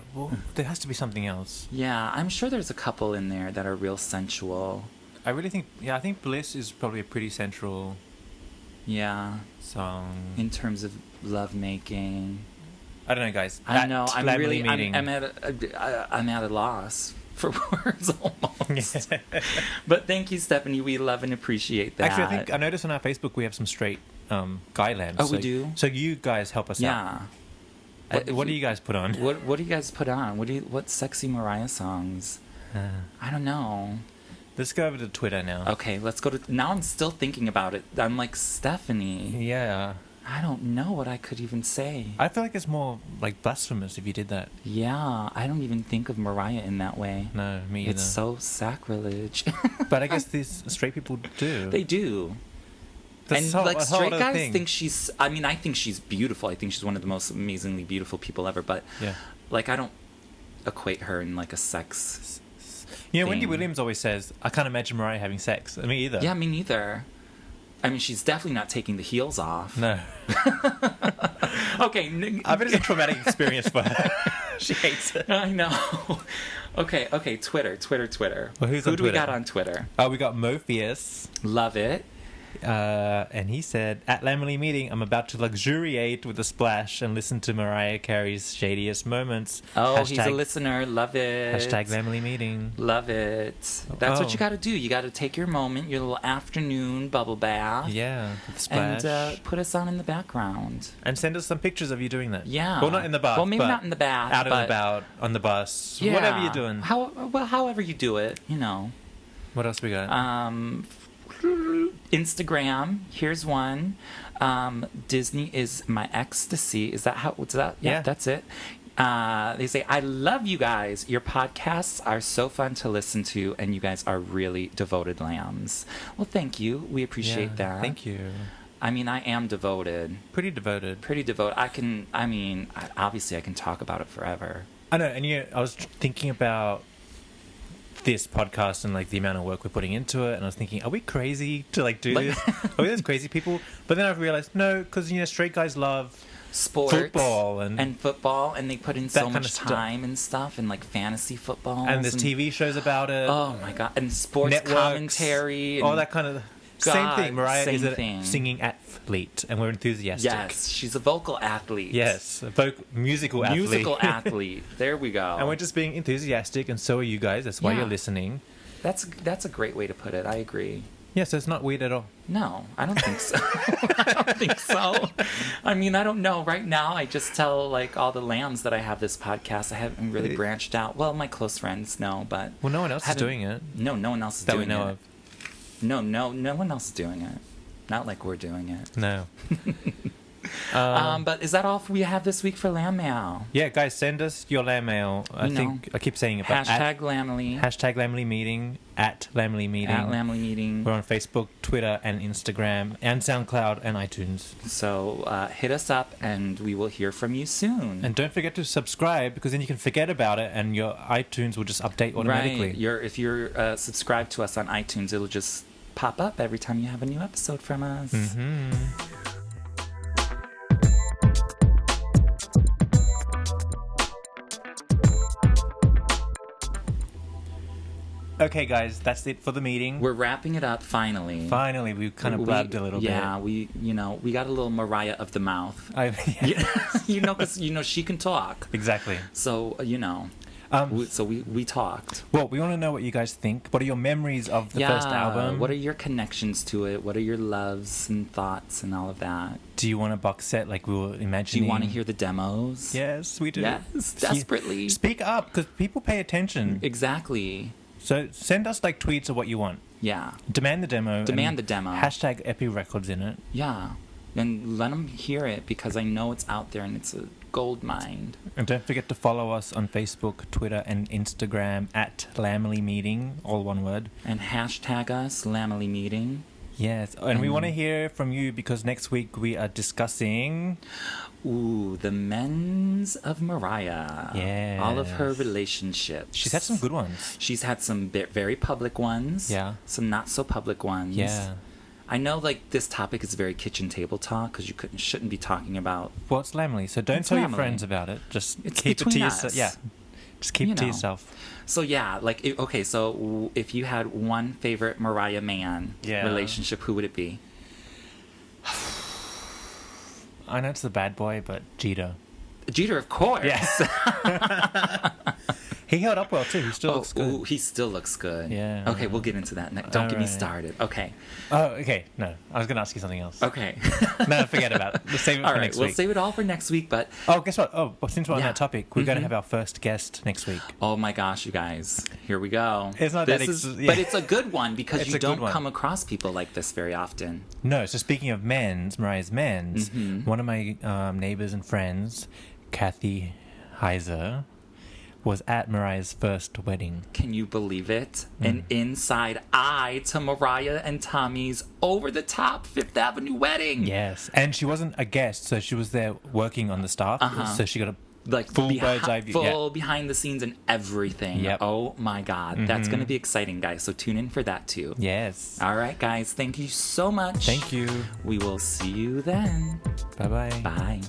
there has to be something else. Yeah, I'm sure there's a couple in there that are real sensual. I really think... Yeah, I think Bliss is probably a pretty central... Yeah. Song. In terms of love making. I don't know, guys. I know. I'm at a loss for words almost. But thank you, Stephanie. We love and appreciate that. Actually, I noticed on our Facebook we have some straight guy lambs. Oh, we do? So you guys help us out. What do you guys put on? What do you guys put on? What sexy Mariah songs? I don't know. Let's go over to Twitter now. Okay, let's go to... Now I'm still thinking about it. I'm like, Stephanie. Yeah. I don't know what I could even say. I feel like it's more like blasphemous if you did that. Yeah, I don't even think of Mariah in that way. No, me either. It's so sacrilege. But I guess these straight people do. They do. That's and like straight guys think she's... I mean, I think she's beautiful. I think she's one of the most amazingly beautiful people ever. But like, I don't equate her in like a sex... You know, Wendy Williams always says, I can't imagine Mariah having sex. Me either. Yeah, me neither. I mean, she's definitely not taking the heels off. No. Okay. I bet it's a traumatic experience for her. She hates it. I know. Okay, Twitter. Well, who do we got on Twitter? Oh, we got Morpheus. Love it. And he said, at Lambily meeting, I'm about to luxuriate with a splash and listen to Mariah Carey's shadiest moments. Oh, he's a listener. Love it. Hashtag Lambily meeting. Love it. That's what you got to do. You got to take your moment, your little afternoon bubble bath. Yeah, with splash. And put us on in the background. And send us some pictures of you doing that. Yeah. Well, not in the bath. Well, maybe not in the bath. Out and about, on the bus. Yeah. Whatever you're doing. However you do it, you know. What else we got? Instagram, here's one. Disney is my ecstasy. Is that how? What's that? Yeah, that's it. They say, I love you guys. Your podcasts are so fun to listen to, and you guys are really devoted lambs. Well, thank you. We appreciate that. Thank you. I mean, I am devoted. Pretty devoted. Obviously I can talk about it forever. I know, and I was thinking about this podcast and like the amount of work we're putting into it, and I was thinking, are we crazy to like do this? Are we those crazy people? But then I've realized no, because straight guys love sports, football, and they put in so much time and stuff, and like fantasy football, and there's TV shows about it. Oh my god, and sports commentary, and all that kind of. Same thing. Mariah is a singing athlete, and we're enthusiastic. Yes, she's a vocal athlete. Yes, a musical athlete. Musical athlete. There we go. And we're just being enthusiastic, and so are you guys. That's why you're listening. That's a great way to put it. I agree. Yeah, so it's not weird at all. No, I don't think so. I don't think so. I mean, I don't know. Right now, I just tell like all the lambs that I have this podcast. I haven't really branched out. Well, my close friends know, but well, no one else is doing it. No one else is doing it. That we know of. No one else is doing it. Not like we're doing it. No. But is that all we have this week for Lamb Mail? Yeah, guys, send us your Lamb Mail. I keep saying it. But Hashtag Lambily. Hashtag Lambily meeting. At Lambily meeting. At Lambily meeting. We're on Facebook, Twitter, and Instagram, and SoundCloud, and iTunes. So hit us up, and we will hear from you soon. And don't forget to subscribe, because then you can forget about it, and your iTunes will just update automatically. Right. If you're subscribed to us on iTunes, it'll just pop up every time you have a new episode from us. Mm-hmm. Okay, guys, that's it for the meeting. We're wrapping it up finally. Finally, we kind of blabbed a little bit. Yeah, we got a little Mariah of the mouth. Because she can talk. Exactly. So we talked. Well, we want to know what you guys think. What are your memories of the first album? What are your connections to it? What are your loves and thoughts and all of that? Do you want a box set like we were imagining? Do you want to hear the demos? Yes, we do. Yes, desperately. Speak up, because people pay attention. Exactly. So send us like tweets of what you want. Yeah. Demand the demo. Demand the demo. Hashtag Epi Records in it. Yeah. And let them hear it because I know it's out there and it's a gold mine. And don't forget to follow us on Facebook, Twitter, and Instagram at Lambily Meeting, all one word. And hashtag us, Lambily Meeting. Yes, and we want to hear from you because next week we are discussing... Ooh, the men's of Mariah. Yeah. All of her relationships. She's had some good ones. She's had some very public ones. Yeah. Some not so public ones. Yeah. I know, like, this topic is very kitchen table talk because you shouldn't be talking about... Well, it's Lambily, so don't tell your friends about it. Just keep it to yourself. Yeah. Just keep it to yourself. So, yeah, like, so if you had one favorite Mariah man relationship, who would it be? I know it's the bad boy, but Jeter. Jeter, of course. Yes. He held up well, too. He still looks good. Ooh, he still looks good. Yeah. Okay, we'll get into that. Don't get me started. Okay. Oh, okay. No, I was going to ask you something else. Okay. No, forget about it. We'll save it for next week. We'll save it all for next week, but... Oh, guess what? Oh, well, since we're on that topic, we're going to have our first guest next week. Oh, my gosh, you guys. Here we go. It's not But it's a good one because you don't come across people like this very often. No, so speaking of Mariah's men's, one of my neighbors and friends, Kathy Heiser, was at Mariah's first wedding. Can you believe it? An inside eye to Mariah and Tommy's over-the-top Fifth Avenue wedding. Yes, and she wasn't a guest, so she was there working on the staff, so she got a full bird's eye view. Full behind the scenes and everything. Yep. Oh, my God. That's going to be exciting, guys, so tune in for that, too. Yes. All right, guys. Thank you so much. Thank you. We will see you then. Bye-bye. Bye.